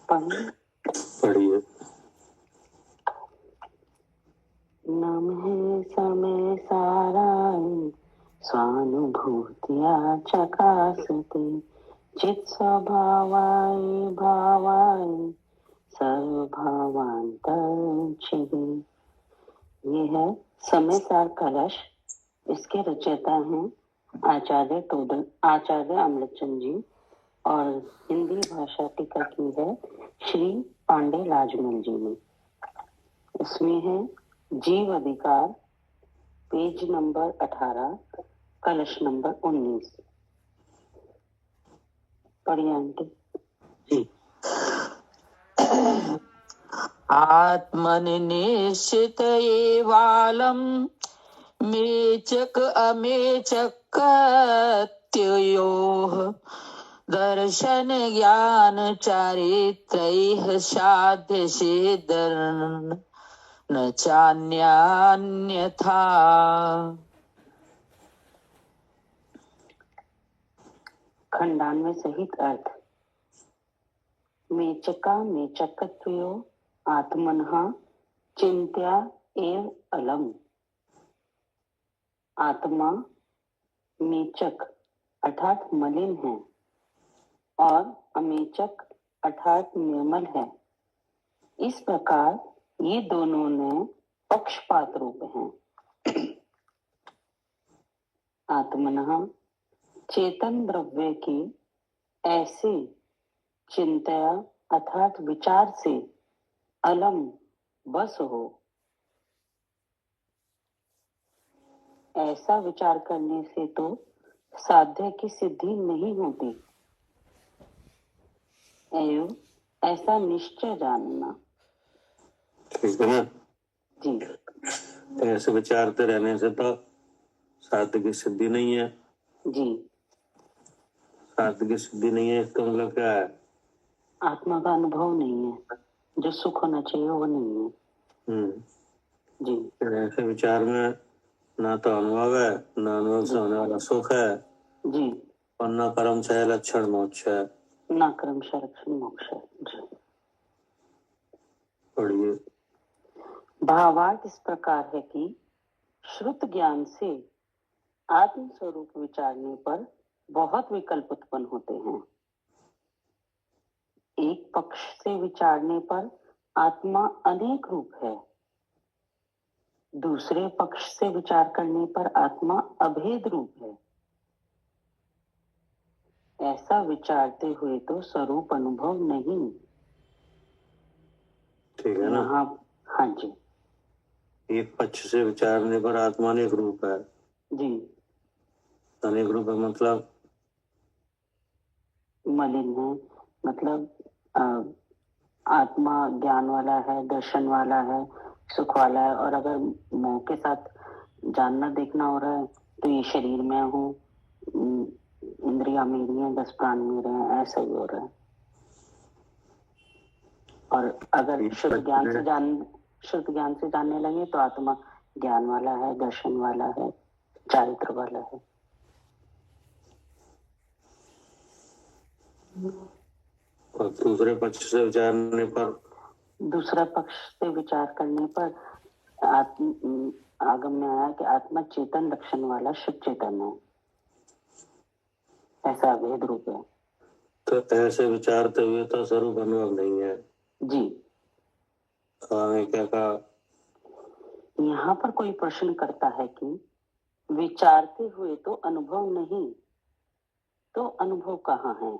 पढ़िए। नम है समय साराई स्वानुभूतिया चकासते चित स्वभावाय भावाय सर्वभावांतर छिदे। ये है समय सार कलश। इसके रचयिता हैं आचार्य अमृतचंद जी और हिंदी भाषा टीका की है श्री पांडे लाजमल जी ने। इसमें है जीव अधिकार, पेज नंबर 18, कलश नंबर 19। पढ़िए आंटी। आत्मनि निश्चित एवालम मेचक अमेचकत्योः दर्शन ज्ञान चारित्रैः साध्य सिद्धर्न न चान्यान्यथा। खंडान्वय सहित अर्थ। मेचका मेचकत्वयो आत्मनः चिंत्या एव अलम। आत्मा मेचक अर्थात मलिन है और अमेचक अर्थात निर्मल है। इस प्रकार ये दोनों ने पक्षपात रूप हैं। आत्मनः चेतन द्रव्य की ऐसे चिंतया अर्थात विचार से अलम बस हो, ऐसा विचार करने से तो साध्य की सिद्धि नहीं होती। एवं ऐसा निश्चय जानना। ठीक है ना जी। ऐसे विचारते रहने से तो साध्य की सिद्धि नहीं है। जी। साध्य की सिद्धि नहीं है इसका मतलब क्या है? आत्मा का अनुभव नहीं है, जो सुख होना चाहिए वो नहीं है। जी। ऐसे विचार में ना तो अनुभव है, ना अनुभव से होने वाला सुख है जी, और ना कर्म से लक्षण मोक्ष है। ना कर्म से लक्षण मोक्ष है। जी। पढ़िए। भावार्थ इस प्रकार है कि श्रुत ज्ञान से आत्म स्वरूप विचारने पर बहुत विकल्प उत्पन्न होते हैं। एक पक्ष से विचारने पर आत्मा अनेक रूप है, दूसरे पक्ष से विचार करने पर आत्मा अभेद रूप है। ऐसा विचारते हुए तो स्वरूप अनुभव नहीं। ठीक है ना? हाँ जी। एक पक्ष से विचारने पर आत्मा अनेक रूप है। जी। अनेक रूप है मतलब मलिन है, मतलब आत्मा ज्ञान वाला है, दर्शन वाला है, सुख वाला है। और अगर मोह के साथ जानना देखना हो रहा है तो ये शरीर में हूँ, इंद्रिया मेरी है, 10 प्राण मेरे हैं, ऐसा ही हो रहा है। और अगर शुद्ध ज्ञान से जानने लगे तो आत्मा ज्ञान वाला है, दर्शन वाला है, चारित्र वाला है। और दूसरे पक्ष से विचार करने पर आगम में आया कि आत्मा चेतन लक्षण वाला शुद्ध चेतन है, ऐसा अभेद रूप है। तो ऐसे विचारते हुए तो स्वरूप अनुभव नहीं है। जी। क्या कहा? यहाँ पर कोई प्रश्न करता है कि विचारते हुए तो अनुभव नहीं, तो अनुभव कहाँ है?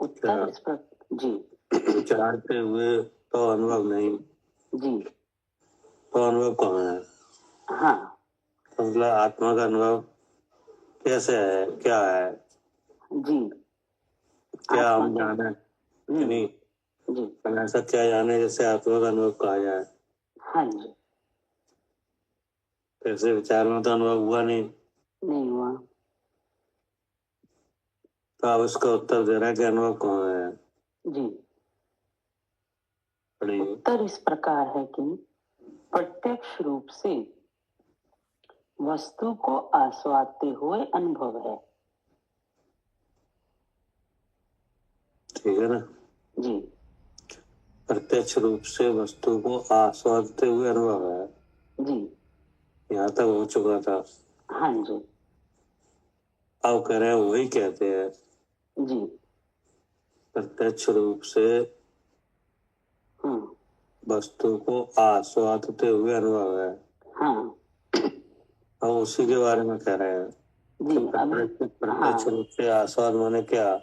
उत्तर इस पर जी। विचारते हुए तो अनुभव नहीं जी, तो अनुभव कहाँ है? हाँ। तो मतलब आत्मा का अनुभव कैसे है, क्या है? जी। क्या हम जाने नहीं जी। ऐसा क्या जाने जैसे आत्मा का अनुभव कहा जाए? हाँ जी। कैसे विचार में तो अनुभव हुआ नहीं हुआ। तो अब उसका उत्तर दे रहा है कि अनुभव कहाँ है? जी। उत्तर इस प्रकार है कि प्रत्यक्ष रूप से वस्तु को आस्वादते हुए अनुभव है। ठीक है ना। जी प्रत्यक्ष रूप से वस्तु को आस्वादते हुए अनुभव है, जी यहाँ तक हो चुका था। हाँ जी अब कह रहे हैं वही कहते हैं जी प्रत्यक्ष रूप से हम्म वस्तु को आस्वादते हुए अनुभव है। हाँ हम उसी के बारे में कह रहे हैं जी कि अभी प्रत्यक्ष हाँ रूप से आस्वाद माने क्या।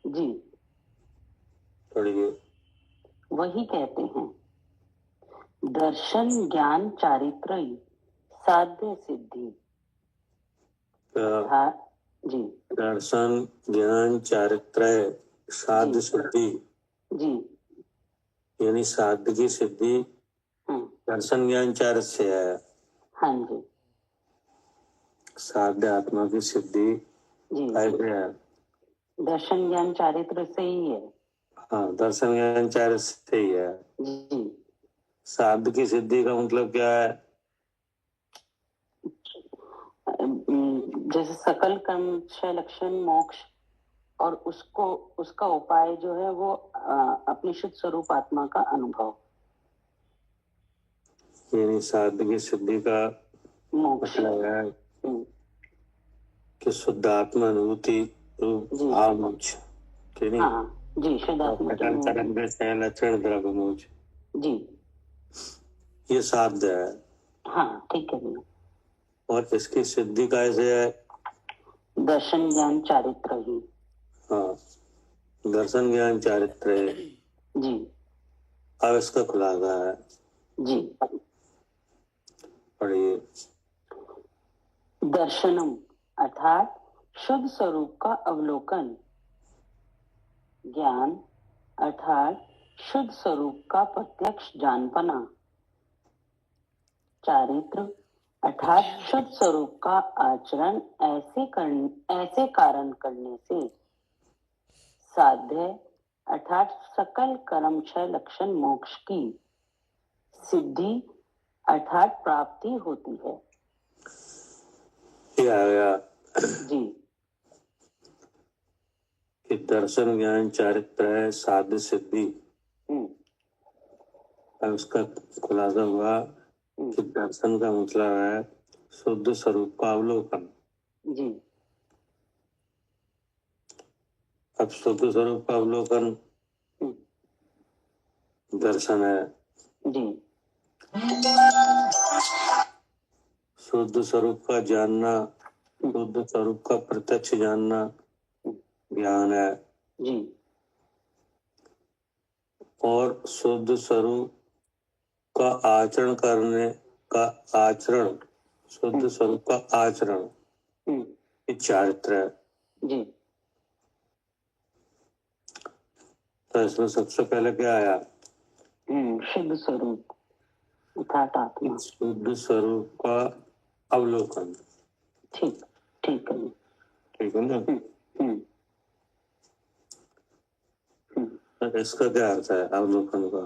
जी थोड़ी वही कहते हैं दर्शन ज्ञान चारित्र साध्य सिद्धि अर्थात जी दर्शन ज्ञान चारित्र साध्य जी। सिद्धि, जी यानी साध्य की सिद्धि दर्शन ज्ञान चारित्र से है। हाँ जी साध्य आत्मा की सिद्धि जी कैसे है। दर्शन ज्ञान चारित्र से ही है। हाँ, दर्शन ज्ञान चारित्र से ही है। जी साध्य की सिद्धि का मतलब क्या है। जैसे सकल कर्म क्षय लक्षण मोक्ष और उसको उसका उपाय जो है वो अपनी शुद्ध स्वरूप आत्मा का अनुभव, यानी साध्य की सिद्धि का मोक्ष। मतलब है कि शुद्ध आत्मा अनुभूति रूप जी भाव मोक्ष, ठीक नहीं। हाँ जी शुद्ध आत्मा की अनुभूति। कर्म के क्षय लक्षण द्रव्य मोक्ष, जी ये साध्य है। हाँ ठीक है भैया। और इसकी सिद्धि कैसे है। दर्शन ज्ञान चारित्र ही। हाँ, दर्शन ज्ञान चारित्र है। जी अब इसका खुलासा है, जी पढ़िए। दर्शनम अर्थात शुद्ध स्वरूप का अवलोकन, ज्ञान अर्थात शुद्ध स्वरूप का प्रत्यक्ष जानपना, चारित्र अर्थात शुद्ध स्वरूप का आचरण ऐसे कारण करने से, साध्य अर्थात सकल कर्म क्षय लक्षण मोक्ष की सिद्धि अर्थात प्राप्ति होती है। ये आ गया जी कि दर्शन ज्ञान चारित्र है साध्य सिद्धि। अब उसका खुलासा हुआ कि दर्शन का मतलब है शुद्ध स्वरूप का अवलोकन। जी अब शुद्ध स्वरूप का अवलोकन दर्शन है। जी शुद्ध स्वरूप का जानना, शुद्ध स्वरूप का प्रत्यक्ष जानना ज्ञान है। जी और शुद्ध स्वरूप का आचरण करने का आचरण, शुद्ध स्वरूप का आचरण ये चारित्र है। जी तो इसमें सबसे पहले क्या आया। शुद्ध स्वरूप अर्थात आत्मा। शुद्ध स्वरूप का अवलोकन। ठीक ठीक है। ठीक है ना। तो इसका क्या अर्थ है अवलोकन का।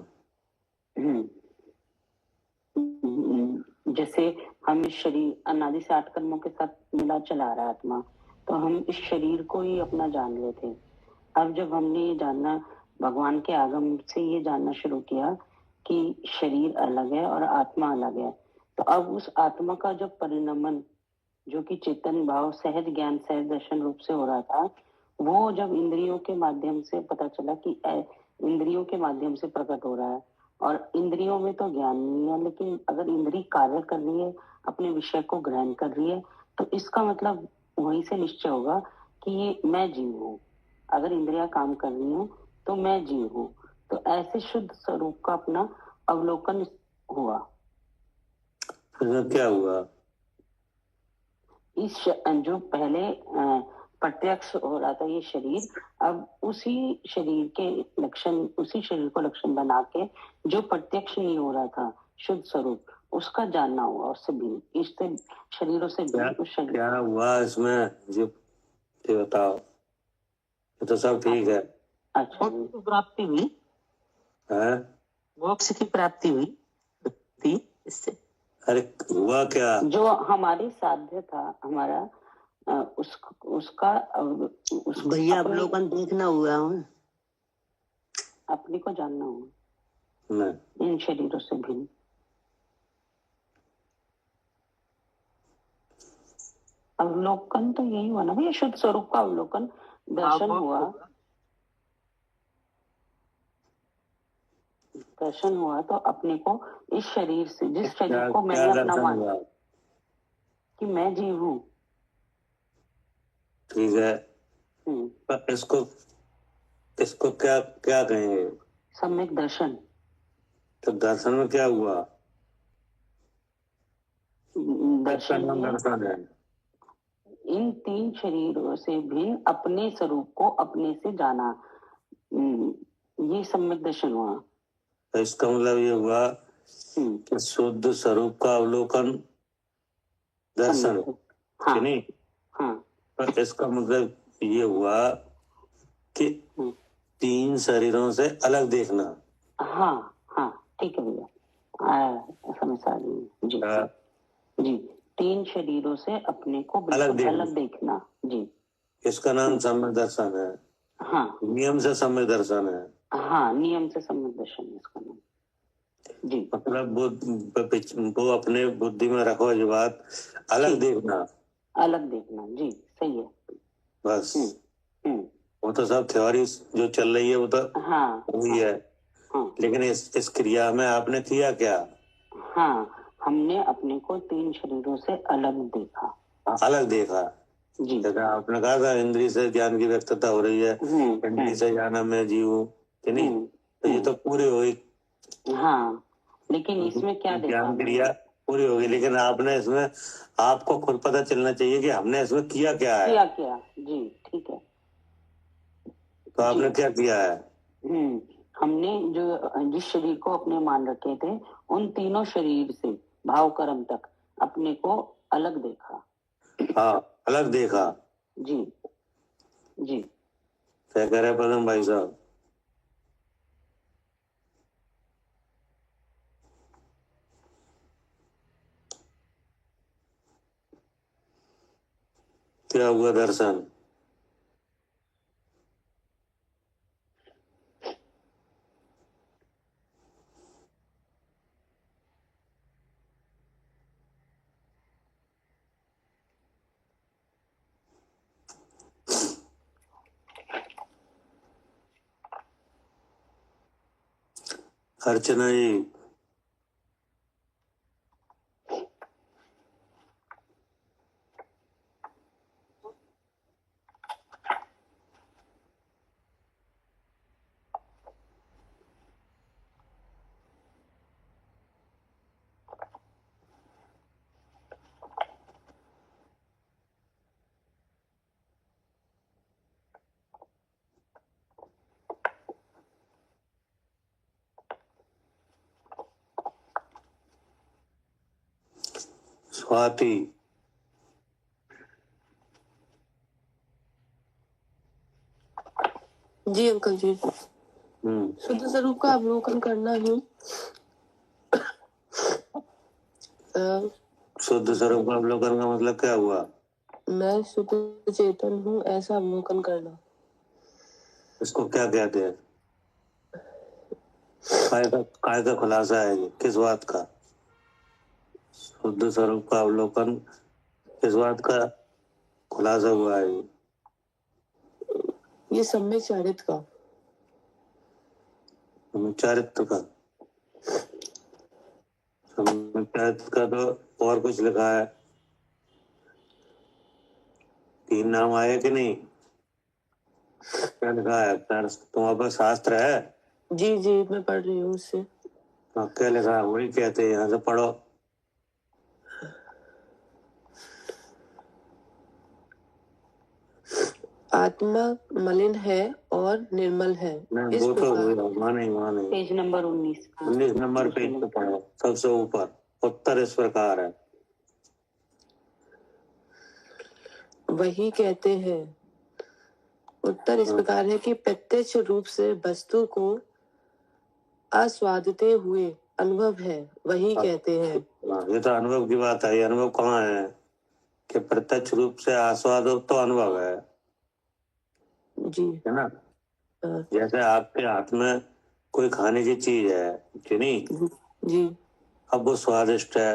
जैसे हम इस शरीर अनादि से 8 कर्मों के साथ मिला चला रहा आत्मा, तो हम इस शरीर को ही अपना जान लेते। अब जब हमने ये जानना, भगवान के आगम से ये जानना शुरू किया कि शरीर अलग है और आत्मा अलग है, तो अब उस आत्मा का जब परिणमन जो कि चेतन भाव सहज ज्ञान सहज दर्शन रूप से हो रहा था, वो जब इंद्रियों के माध्यम से पता चला कि इंद्रियों के माध्यम से प्रकट हो रहा है, और इंद्रियों में तो ज्ञान नहीं है, लेकिन अगर इंद्री कार्य कर रही है, अपने विषय को ग्रहण कर रही है, तो इसका मतलब वहीं से निश्चय होगा कि ये मैं जीव हूँ। अगर इंद्रियां काम कर रही हूँ तो मैं जीव हूँ। तो ऐसे शुद्ध स्वरूप का अपना अवलोकन हुआ। क्या हुआ। इस जो पहले प्रत्यक्ष हो रहा था ये शरीर, अब उसी शरीर के लक्षण, उसी शरीर को लक्षण बना के जो प्रत्यक्ष नहीं हो रहा था शुद्ध स्वरूप, उसका जानना हुआ। उससे भी इससे शरीरों से क्या हुआ इसमें जो बताओ। तो सब ठीक है। अच्छा प्राप्ति हुई है, मोक्ष की प्राप्ति हुई थी इससे। अरे हुआ क्या। जो हमारी साध्य था हमारा उसका भैया अवलोकन देखना हुआ हूँ। अपने को जानना हुआ नहीं, इन शरीरों से भिन्न। अवलोकन तो यही हुआ ना भैया, शुद्ध स्वरूप का अवलोकन, दर्शन हुआ। दर्शन हुआ तो अपने को इस शरीर से, जिस शरीर को मैंने अपना माना कि मैं जीव हूँ, ठीक है, पर इसको क्या क्या कहेंगे? सम्यक दर्शन। तो दर्शन में क्या हुआ? दर्शन में दर्शन है इन तीन शरीरों से भिन्न अपने स्वरूप को अपने से जाना, ये सम्यक दर्शन हुआ। तो इसका मतलब ये हुआ कि शुद्ध स्वरूप का अवलोकन दर्शन, हाँ, नहीं? हाँ, पर इसका मतलब ये हुआ कि तीन शरीरों से अलग देखना। हाँ हाँ, ठीक है भैया, समझ आ गई जी। जी, तीन शरीरों से अपने को बिल्कुल अलग देखना जी। इसका नाम सम्यक दर्शन है। हाँ, नियम से सम्यक दर्शन है। हाँ, नियम से सम्यक दर्शन है इसका नाम जी। मतलब वो अपने बुद्धि में रखो जो बात, अलग देखना, अलग देखना जी, सही है बस। वो तो सब थ्योरी जो चल रही है वो तो हाँ वही है। लेकिन इस क्रिया में आपने किया क्या? हाँ, हमने अपने को तीन शरीरों से अलग देखा। अलग देखा जी। जैसे आपने कहा था इंद्रिय से ज्ञान की व्यक्तता हो रही है, इंद्रिय से जाना मैं जीव हूँ कि नहीं? तो ये तो पूरी हुई। हाँ, लेकिन इसमें क्या देखा? ज्ञान क्रिया पूरी होगी, लेकिन आपने इसमें, आपको खुद पता चलना चाहिए कि हमने इसमें किया क्या है। किया जी, ठीक है। तो आपने क्या किया है? हमने जो जिस शरीर को अपने मान रखे थे, उन तीनों शरीर से भाव कर्म तक अपने को अलग देखा। हाँ, अलग देखा जी जी। क्या कह रहे पदम भाई साहब? क्या हुआ दर्शन? अर्चना जी, स्वाति, जी अंकल जी। शुद्ध स्वरूप का अवलोकन करना ही शुद्ध स्वरूप का अवलोकन का मतलब क्या हुआ? मैं शुद्ध चेतन हूँ ऐसा अवलोकन करना। इसको क्या कहते हैं? काय का खुलासा है ये? किस बात का शुद्ध स्वरूप का अवलोकन, किस बात का खुलासा हुआ है? ये सम्यक चारित्र का, चारित्र का, चारित्र का तो और कुछ लिखा है, तीन नाम आए कि नहीं? क्या लिखा है? तुम्हारे पास शास्त्र है? जी जी मैं पढ़ रही हूँ उससे। क्या लिखा है? वही कहते हैं, यहाँ से पढ़ो। आत्मा मलिन है और निर्मल है। नहीं, वो तो वहाँ नहीं। पेज नंबर 19 नंबर पेज पे पढ़ो, सबसे ऊपर। उत्तर इस प्रकार है। वही कहते हैं, उत्तर इस प्रकार है कि प्रत्यक्ष रूप से वस्तु को आस्वादते हुए अनुभव है, वही कहते हैं। ये तो अनुभव की बात है। अनुभव कहाँ है कि प्रत्यक्ष रूप से आस्वाद हो तो अनुभव है जी, है ना? जैसे आपके हाथ में कोई खाने की चीज है कि नहीं, जी अब वो स्वादिष्ट है,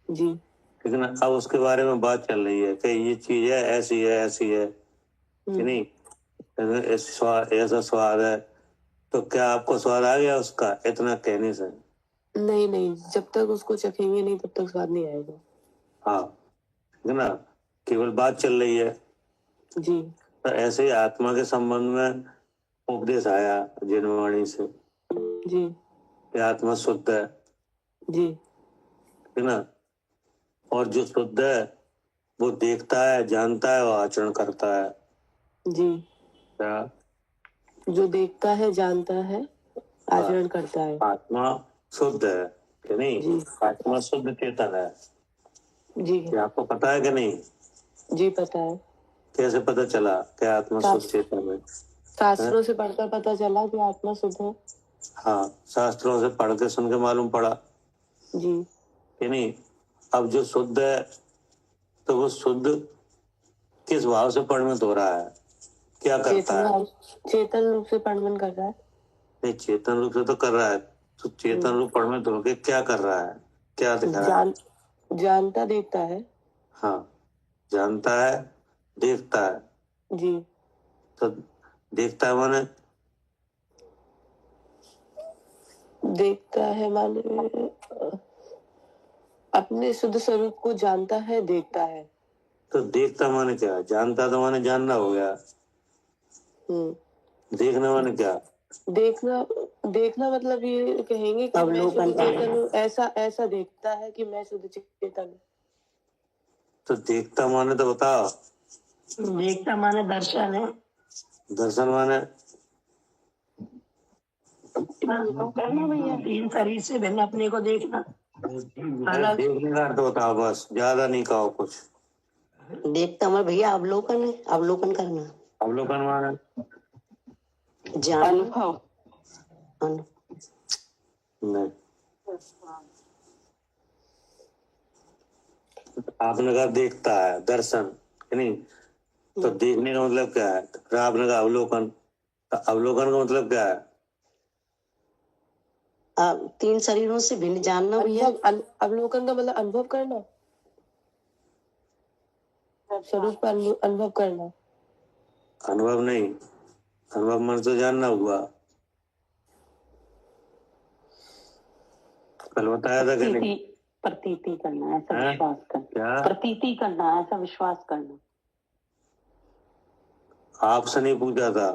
जी ठीक है ना, अब उसके बारे में बात चल रही है कि ये चीज है, ऐसी है, ऐसी है कि नहीं, ऐसा स्वाद है, तो क्या आपको स्वाद आ गया उसका इतना कहने से? नहीं नहीं, जब तक उसको चखेंगे नहीं तब तक स्वाद नहीं आएगा। हाँ, ठीक है ना, केवल बात चल रही है। जी तो ऐसे ही आत्मा के संबंध में उपदेश आया जिनवाणी से जी कि आत्मा शुद्ध है, जी ठीक है ना, और जो शुद्ध है वो देखता है, जानता है और आचरण करता है। जी, क्या? जो देखता है, जानता है, आचरण करता है। आत्मा शुद्ध है कि नहीं, जी आत्मा शुद्ध चेतन है, जी क्या आपको पता है कि नहीं? जी पता है। कैसे पता चला कि आत्मा शुद्ध चेतन है? शास्त्रों से पढ़कर पता चला कि आत्मा शुद्ध है। हाँ, शास्त्रों से पढ़ के सुन के मालूम पड़ा जी कि नहीं। अब जो शुद्ध है तो वो शुद्ध किस भाव से परिणत हो रहा है, क्या करता है? चेतन रूप से परिणत कर रहा है। नहीं, चेतन रूप से तो कर रहा है, तो चेतन रूप परिणत होके क्या कर रहा है, क्या दिखा रहा है? जानता देखता है। हाँ, जानता है, देखता है। जी, तो देखता है माने देखता है माने अपने शुद्ध स्वरूप को जानता है, देखता है। तो देखता माने क्या? जानता तो माने जानना हो गया। देखना माने क्या? देखना देखना मतलब ये कहेंगे कि मैं शुद्ध चेतन हूँ, ऐसा देखता है कि मैं शुद्ध चेतन हूँ। तो देखता माने तो बताओ। देखता माने दर्शन है। दर्शन माने करना भैया, तीन शरीर से भिन्न अपने को देखना। अलग देखने का अर्थ बताओ, बस ज्यादा नहीं कहो कुछ। देखता मैं भैया अवलोकन है, अवलोकन करना। अवलोकन माने अनुभव। नहीं, आपने कहा देखता है, दर्शन है नहीं, तो देखने का मतलब क्या है? फिर आपने कहा अवलोकन, तो अवलोकन का मतलब क्या है? तीन शरीरों से भिन्न जानना भैया। अवलोकन का मतलब अनुभव करना, स्वरूप का अनुभव करना। अनुभव नहीं, अनुभव मन तो जानना हुआ, कल बताया था कि नहीं? प्रतीति करना, ऐसा विश्वास करना। क्या? प्रतीति करना, ऐसा विश्वास करना। आपसे नहीं पूछा था,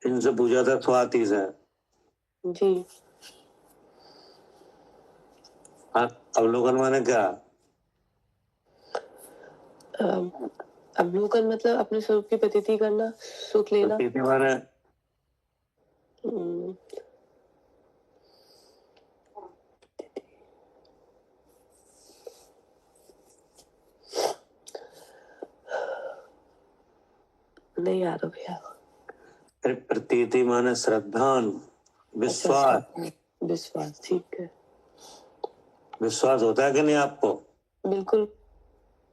इनसे पूछा था, स्वाति से। जी, अवलोकन माने क्या? अवलोकन मतलब अपने स्वरूप की प्रतीति करना, सुख लेना। प्रतीति माने नहीं आ रहा भैया। प्रतीति माने श्रद्धान, विश्वास। विश्वास, ठीक है। विश्वास होता है कि नहीं आपको? बिल्कुल।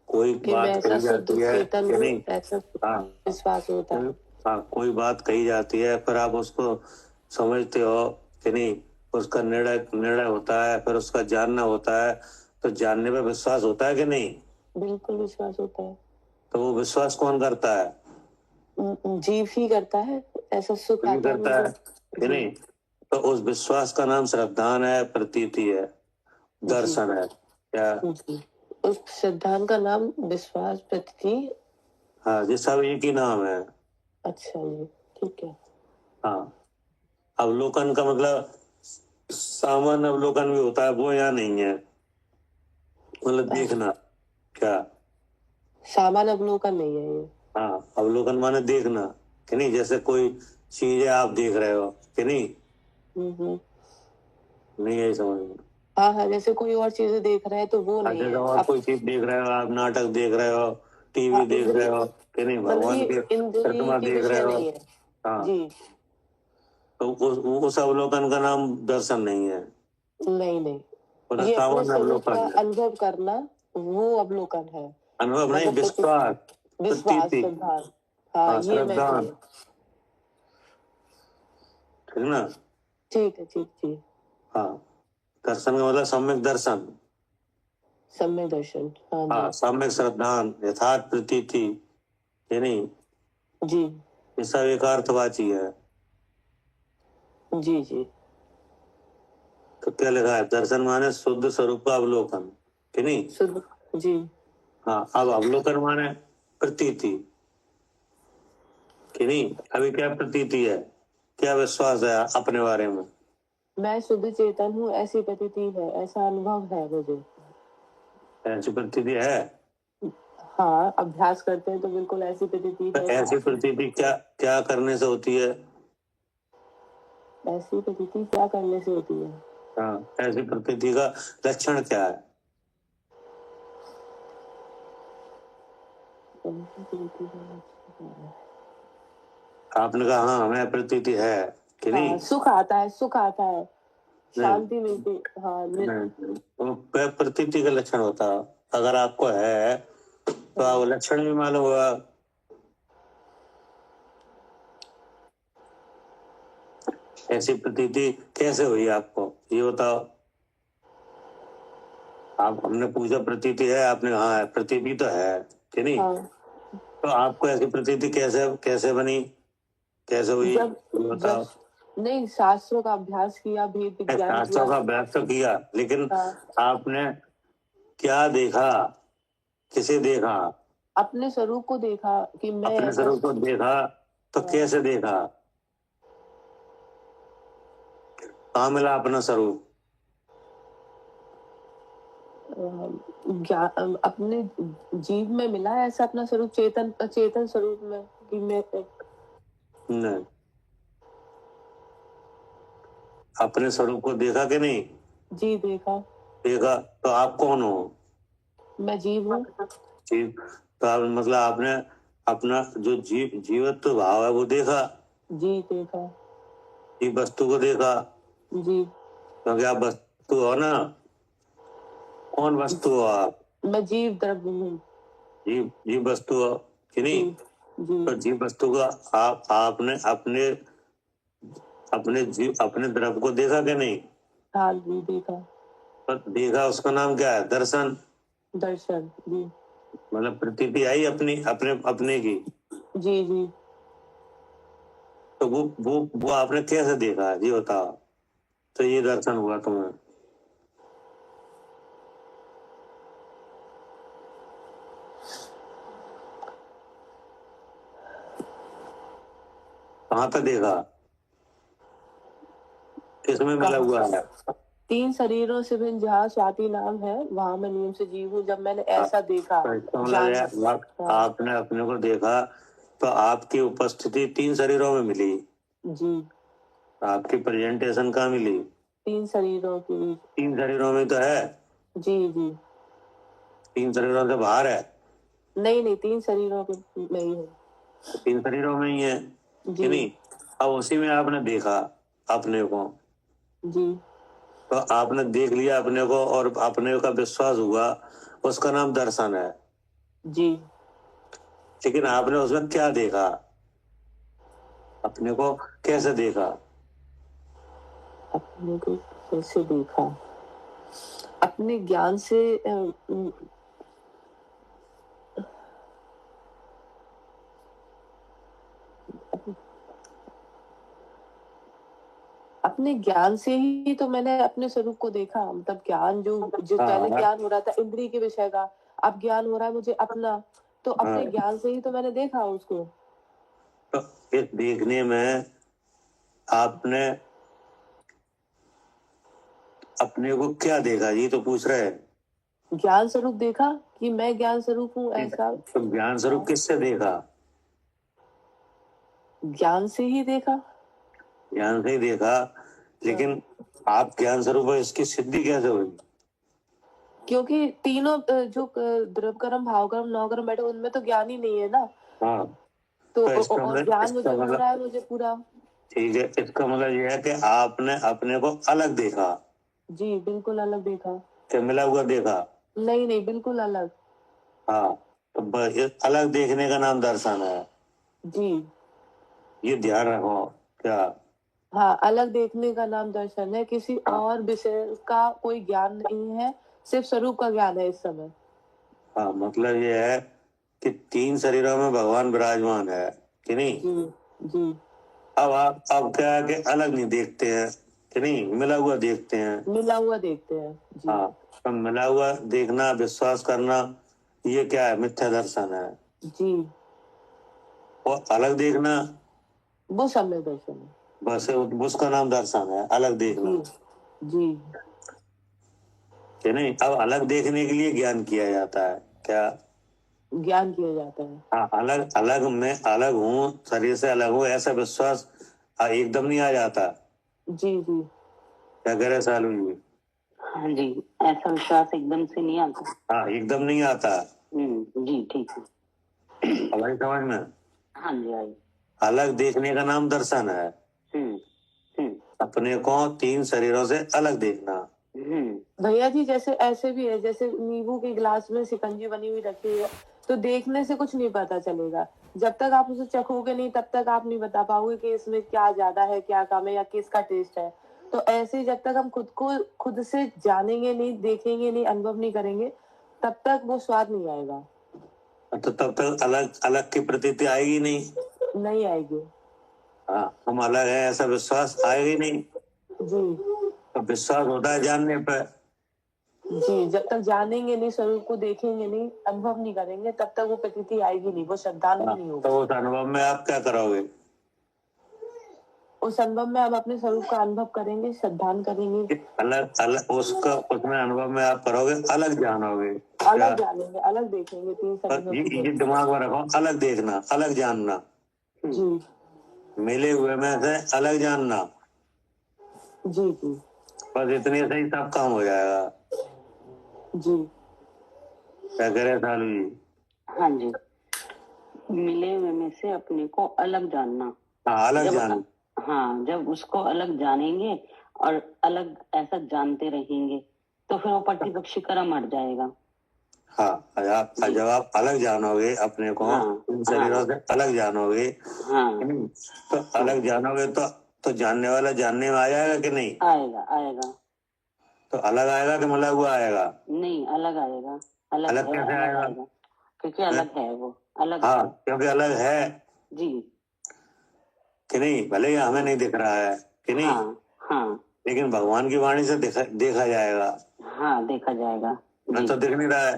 कोई बात कही जाती है कि नहीं, ऐसा विश्वास होता है। हाँ, कोई बात कही जाती है, फिर आप उसको समझते हो कि नहीं, उसका निर्णय होता है, फिर उसका जानना होता है, तो जानने पे विश्वास होता है कि नहीं? बिल्कुल विश्वास होता है। तो वो विश्वास कौन करता है? जीव ही करता है, ऐसा सुख आता करता है कि नहीं? तो उस विश्वास का नाम श्रद्धान है, प्रतीति है, दर्शन है। क्या? उस श्रद्धान का नाम विश्वास, प्रतीति। हाँ, ये सब एक ही नाम है। अच्छा जी, ठीक है। हाँ, अवलोकन का मतलब सामान्य अवलोकन भी होता है, वो यहाँ नहीं है, मतलब देखना। क्या? सामान्य अवलोकन नहीं है ये। हाँ, अवलोकन माने देखना कि नहीं, जैसे कोई चीज है, आप देख रहे हो कि नहीं? नहीं है समझ में? हाँ हाँ, जैसे कोई और चीजें देख रहे हैं तो वो नहीं है। आप कोई चीज देख रहे हो, आप नाटक देख रहे हो, टीवी देख रहे हो कि नहीं, भगवान की प्रतिमा देख रहे हो। हाँ, जी, तो उस अवलोकन का नाम दर्शन नहीं है। नहीं, वो ये अपने स्वरूप अवलोकन का है। अनुभव करना, वो अवलोकन है। अनुभव नहीं, मतलब विश्वास, विश्वास, प्रतीति। श्रद्धा। हाँ हाँ, ये मैं श्रद्धान, थी। ठीक ना। ठीक है, ठीक ठीक। हाँ, दर्शन का मतलब सम्यक दर्शन। सम्यक दर्शन, हाँ हाँ, जी। सम्यक श्रद्धान, यथार्थ प्रतीति, ये नहीं, जी ये सब एक अर्थवाची है। जी जी। तो क्या लिखा है? दर्शन माने शुद्ध स्वरूप का अवलोकन, कि नहीं। शुद्ध, जी हाँ, अब अवलोकन माने प्रतीति, कि नहीं। अभी क्या प्रतीति है, क्या विश्वास है अपने बारे में? मैं शुद्ध चेतन हूँ ऐसी प्रतीति है, ऐसा अनुभव है मुझे। ऐसी प्रतीति है। हाँ, अभ्यास करते हैं तो बिल्कुल ऐसी प्रतीति तो है। ऐसी प्रतीति क्या क्या करने से होती है? ऐसी प्रतीति क्या करने से होती है? हाँ, ऐसी प्रतीति का लक्षण क्या है? ऐसी प्रतीति का लक्षण क्या है? आपने कहा हाँ हमें प्रतीति है, कि नहीं। हाँ, सुख आता है, सुख आता है, शांति मिलती, हाँ नहीं, वो प्रतीति का लक्षण होता है। अगर आपको है तो आप लक्षण भी मालूम होगा। ऐसी प्रतीति कैसे हुई आपको, ये बताओ। आप, हमने पूछा प्रतीति है, आपने हाँ है, प्रतीति तो है, कि नहीं। हाँ। तो आपको ऐसी प्रतीति कैसे कैसे बनी, कैसे हुई, ये जब बताओ। जब नहीं, शास्त्रों का अभ्यास किया, भेद विज्ञान शास्त्रों किया। का अभ्यास तो किया, लेकिन हाँ, आपने क्या देखा, किसे देखा? अपने स्वरूप को देखा कि मैं अपने ऐसा। स्वरूप को देखा, तो हाँ। कैसे देखा? कहाँ मिला अपना स्वरूप? अपने जीव में मिला ऐसा अपना स्वरूप, चेतन चेतन स्वरूप में कि मैं नहीं, अपने स्वरूप को देखा कि नहीं? जी देखा। देखा, तो आप कौन हो? मैं जीव हूँ। जीव। तो आप मतलब आपने अपना जो जीवत्व भाव है वो देखा, जी देखा। जीव वस्तु को देखा, जी। क्योंकि आप वस्तु हो ना। कौन वस्तु हो आप? मैं जीव द्रव्य हूँ। जीव जीव वस्तु हो, कि जी नहीं। जी। तो जीव वस्तु का आपने अपने अपने द्रव्य को देखा कि नहीं? हाँ जी देखा। पर देखा, उसका नाम क्या है? दर्शन। दर्शन, जी मतलब प्रतीति आई अपनी अपने अपने की। जी जी। तो वो आपने कैसे देखा, ये बताओ। तो ये दर्शन हुआ तुम्हें। कहाँ तक देखा, किसमें मिला हुआ है? 3 शरीरों से भिन्न जहाँ स्वाति नाम है, वहां मैं नियम से जीव हूँ। जब मैंने ऐसा देखा, तो इसका मतलब जान। है, आपने अपने को देखा, तो आपकी उपस्थिति 3 शरीरों में मिली। जी, आपकी प्रेजेंटेशन कहाँ मिली? 3 शरीरों के बीच। 3 शरीरों में तो है। जी जी। 3 शरीरों से बाहर है। नहीं नहीं, 3 शरीरों के में ही है। 3 शरीरों में ही है, कि जी नहीं। अब उसी में आपने देखा अपने को। जी। तो आपने देख लिया अपने को और अपने का विश्वास हुआ, उसका नाम दर्शन है। जी। लेकिन आपने उसमें क्या देखा, अपने को कैसे देखा? अपने को कैसे देखा? अपने ज्ञान से अपने ज्ञान से ही तो मैंने अपने स्वरूप को देखा। मतलब ज्ञान जो पहले हाँ, ज्ञान हो रहा था इंद्रिय के विषय का, अब ज्ञान हो रहा है मुझे अपना। तो अपने हाँ। ज्ञान से ही तो मैंने देखा उसको। तो इस देखने में आपने अपने को क्या देखा, ये तो पूछ रहे हैं। ज्ञान स्वरूप देखा कि मैं ज्ञान स्वरूप हूँ ऐसा। तो ज्ञान स्वरूप किससे देखा? ज्ञान से ही देखा। ज्ञान से ही देखा, लेकिन आप ज्ञान स्वरूप हो, इसकी सिद्धि कैसे हुई? क्योंकि तीनों जो द्रव कर्म भाव कर्म नौ कर्म बैठे, उनमें तो ज्ञान ही नहीं है ना। हाँ, तो तो इसका और मतलब ज्ञान मुझे हो रहा है मुझे पूरा। ठीक है, इसका मतलब ये है कि आपने अपने को अलग देखा, जी बिल्कुल अलग देखा। कि मिला हुआ देखा। नहीं नहीं, बिल्कुल अलग। हाँ, तो इस अलग देखने का नाम दर्शन है। जी ये ध्यान रखो। क्या? हाँ, अलग देखने का नाम दर्शन है, किसी हाँ। और विषय का कोई ज्ञान नहीं है, सिर्फ स्वरूप का ज्ञान है इस समय। हाँ, मतलब ये है कि 3 शरीरों में भगवान विराजमान है कि नहीं। जी जी अब क्या है कि अलग नहीं देखते हैं कि नहीं, मिला हुआ देखते हैं। मिला हुआ देखते हैं। जी हाँ, तो मिला हुआ देखना, विश्वास करना, ये क्या है? मिथ्या दर्शन है। जी और अलग देखना, वो समय दर्शन है। बस उसका नाम दर्शन है, अलग देखना जी जी कि नहीं। अब अलग देखने के लिए ज्ञान किया जाता है। क्या? ज्ञान किया जाता है। हाँ, अलग अलग, मैं अलग हूँ, शरीर से अलग हूँ, ऐसा विश्वास एकदम नहीं आ जाता। जी जी क्या कह रहे सालू जी? हाँ जी, ऐसा विश्वास एकदम से नहीं आता। हाँ, एकदम नहीं आता। जी ठीक है। हमारी समझ में हाँ जी आई। अलग देखने का नाम दर्शन है। हम्म हम्म अपने को 3 शरीरों से अलग देखना। भैया जी, जैसे ऐसे भी है, जैसे नींबू के गिलास में शिकंजी बनी हुई रखी हुई है, तो देखने से कुछ नहीं पता चलेगा। जब तक आप उसे चखोगे नहीं, तब तक आप नहीं बता पाओगे कि इसमें क्या ज्यादा है, क्या कम है, या किसका टेस्ट है। तो ऐसे ही जब तक हम खुद को खुद से जानेंगे नहीं, देखेंगे नहीं, अनुभव नहीं करेंगे, तब तक वो स्वाद नहीं आएगा। तो तब तक अलग अलग की प्रतीति आएगी नहीं। नहीं आएगी। हाँ, हम अलग है ऐसा विश्वास आएगा ही नहीं। जी तो विश्वास होता है जानने पर। जी, जब तक जानेंगे नहीं, स्वरूप को देखेंगे नहीं, अनुभव नहीं करेंगे, तब तक वो प्रतीति आएगी नहीं, वो श्रद्धांत हाँ, नहीं तो होगा। उस अनुभव में आप क्या करोगे? उस अनुभव में आप अपने स्वरूप का अनुभव करेंगे, श्रद्धान करेंगे, अलग अलग उसका, उसमें अनुभव में आप करोगे, अलग जानोगे। क्या? अलग जानेंगे, अलग देखेंगे, 3 शरीरों ये से। दिमाग में रखो, अलग देखना, अलग जानना, जी मिले हुए में से अलग जानना, जी जी बस इतने से ही सब काम हो जाएगा। जी क्या करे सालू जी? हाँ जी, मिले हुए में से अपने को अलग जानना। हाँ, अलग जब जान। हाँ, जब उसको अलग जानेंगे और अलग ऐसा जानते रहेंगे, तो फिर वो प्रतिपक्षी कर्म हट जाएगा। हाँ, जब आप अलग जानोगे अपने को, हाँ इन शरीरों हाँ से अलग जानोगे, हाँ, तो अलग जानोगे तो जानने वाला जानने में आ जाएगा कि नहीं? आएगा आएगा। तो अलग आएगा कि मिला हुआ आएगा? नहीं, अलग आएगा। अलग अलग है, कैसे अलग आएगा? आएगा, क्योंकि अलग है वो, अलग हाँ, है। क्योंकि अलग है जी कि नहीं, भले ही हमें नहीं दिख रहा है कि नहीं, हाँ हाँ लेकिन भगवान की वाणी से देखा जाएगा। हाँ, देखा जाएगा। हमें जी तो दिख नहीं रहा है,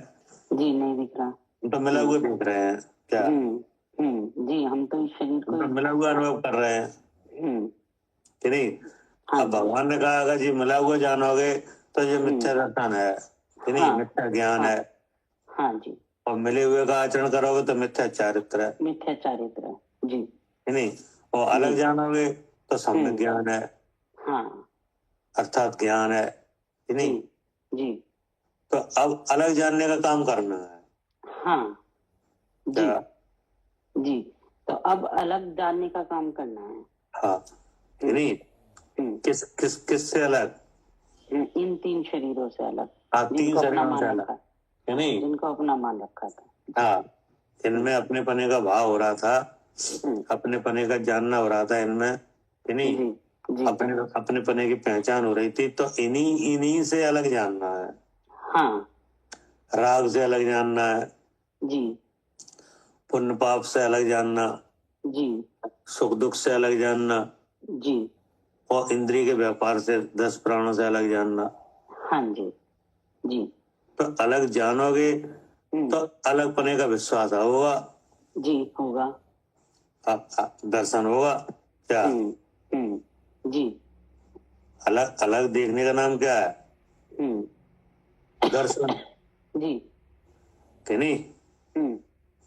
जी, नहीं दिख रहा। हम तो मिला हुआ देख रहे हैं। क्या? जी, हम तो इस शरीर हम को तो मिला हुआ अनुभव कर रहे हैं हम्म कि नहीं। हाँ अब भगवान ने कहा अगर जी मिला हुआ जानोगे तो ये मिथ्या दर्शन है कि नहीं, हाँ, मिथ्या ज्ञान हाँ, है। हाँ जी, और मिले हुए का आचरण करोगे तो मिथ्या चारित्र है मिथ्या चारित्र। जी कि नहीं। और अलग जी जानोगे तो सम्यक ज्ञान है, हाँ अर्थात ज्ञान है कि जी नहीं। जी तो अब अलग जानने का काम करना है। हाँ जी क्या? जी, तो अब अलग जानने का काम करना है। हाँ कि नहीं। हम्म, किस किस किस से अलग? इन 3 शरीरों से अलग, हाँ, 3 जिनको अपना शरीरों मान से अलग रखा, कि नहीं। जिनको अपना मान रखा था। हाँ, इनमें अपने पने का भाव हो रहा था, हम्म, अपने पने का जानना हो रहा था इनमें कि नहीं। जी जी अपने पने की पहचान हो रही थी, तो इन्हीं इन्हीं से अलग जानना है। हाँ राग से अलग जानना है, जी पुण्य पाप से अलग जानना, जी सुख दुख से अलग जानना, जी और इंद्रिय के व्यापार से 10 प्राणों से अलग जानना। हाँ जी जी तो अलग जानोगे तो अलग पने का विश्वास होगा, जी होगा। दर्शन होगा। क्या? जी अलग अलग देखने का नाम क्या है? दर्शन जी कि नहीं।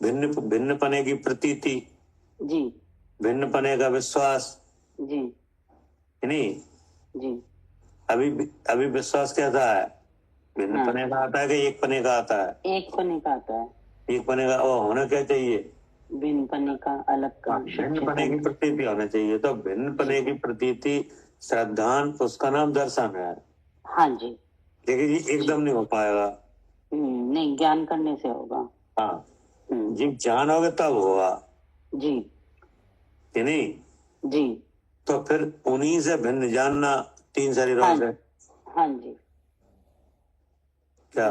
भिन्न भिन्न पने की प्रतीति, जी भिन्न पने का विश्वास जी कि नहीं। जी अभी अभी विश्वास कैसा है? भिन्न पने का आता है कि एक पने का आता है? एक पने का आता है। एक पने का वो होना क्या चाहिए? भिन्न पने का, अलग का, भिन्न पने की प्रतीति होना चाहिए। तो भिन्न पने की प्रतीति श्रद्धान, उसका नाम दर्शन है। हाँ जी, लेकिन ये एकदम नहीं हो पाएगा। नहीं, ज्ञान करने से होगा। हाँ, जब जानोगे तब होगा। जी कि नहीं? जी तो फिर उन्हीं से भिन्न जानना तीन शरीरों हाँ से हाँ जी क्या?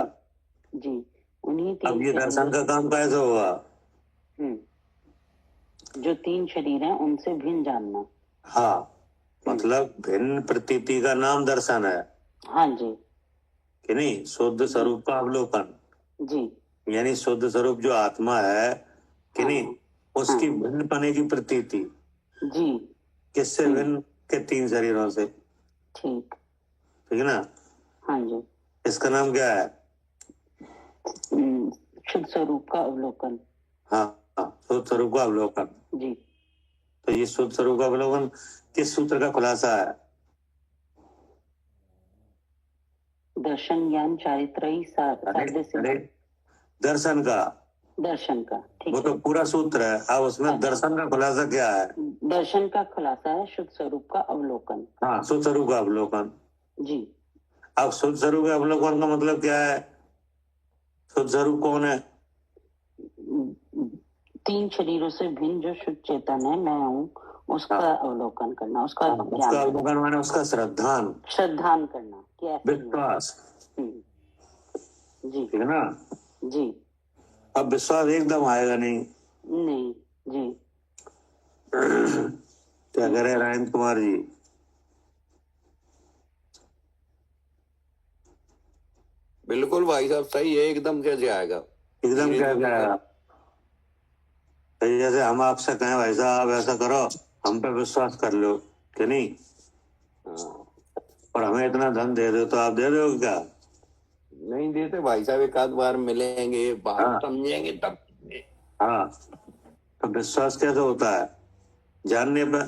जी उन्हीं अब तीन ये दर्शन शरीरों का से काम कैसे होगा? जो तीन शरीर हैं उनसे भिन्न जानना। हाँ, मतलब भिन्न प्रतीति का नाम दर्शन है हाँ जी कि नहीं? शुद्ध स्वरूप का अवलोकन, जी यानी शुद्ध स्वरूप जो आत्मा है कि हाँ, नहीं, उसकी भिन्न पने की प्रतीति जी किससे भिन्न? के तीन शरीरों से, ठीक ठीक है ना? हाँ जी इसका नाम क्या है? शुद्ध स्वरूप का अवलोकन। हाँ हाँ, शुद्ध स्वरूप का अवलोकन। जी तो ये शुद्ध स्वरूप का अवलोकन किस सूत्र का खुलासा है? दर्शन ज्ञान चारित्रयी साध्य से अरे दर्शन का, दर्शन का ठीक वो है। तो पूरा सूत्र है। अब उसमें अच्छा। दर्शन का खुलासा क्या है? दर्शन का खुलासा है शुद्ध स्वरूप का अवलोकन। हाँ, शुद्ध स्वरूप का अवलोकन। जी अब शुद्ध स्वरूप के अवलोकन का मतलब क्या है? शुद्ध स्वरूप कौन है? तीन शरीरों से भिन्न जो शुद्ध चेतन है, मैं हूँ, उसका अवलोकन करना, उसका उसका ज्ञान अवलोकन माने उसका श्रद्धान, श्रद्धान करना कि ऐसे ही है। विश्वास, जी ठीक है ना? जी अब विश्वास एकदम आएगा नहीं। नहीं जी क्या कह रहे राजेंद्र कुमार जी? बिल्कुल भाई साहब सही है, एकदम कैसे आएगा? एकदम क्या आएगा? तो जैसे हम आपसे कहें भाई साहब ऐसा करो, हम पे विश्वास कर लो कि नहीं, और हमें इतना धन दे दो, तो आप दे दोगे क्या? नहीं देते भाई साहब, एक आध बार मिलेंगे, बात हाँ। समझेंगे तब। हाँ, तो विश्वास कैसे होता है? जानने पे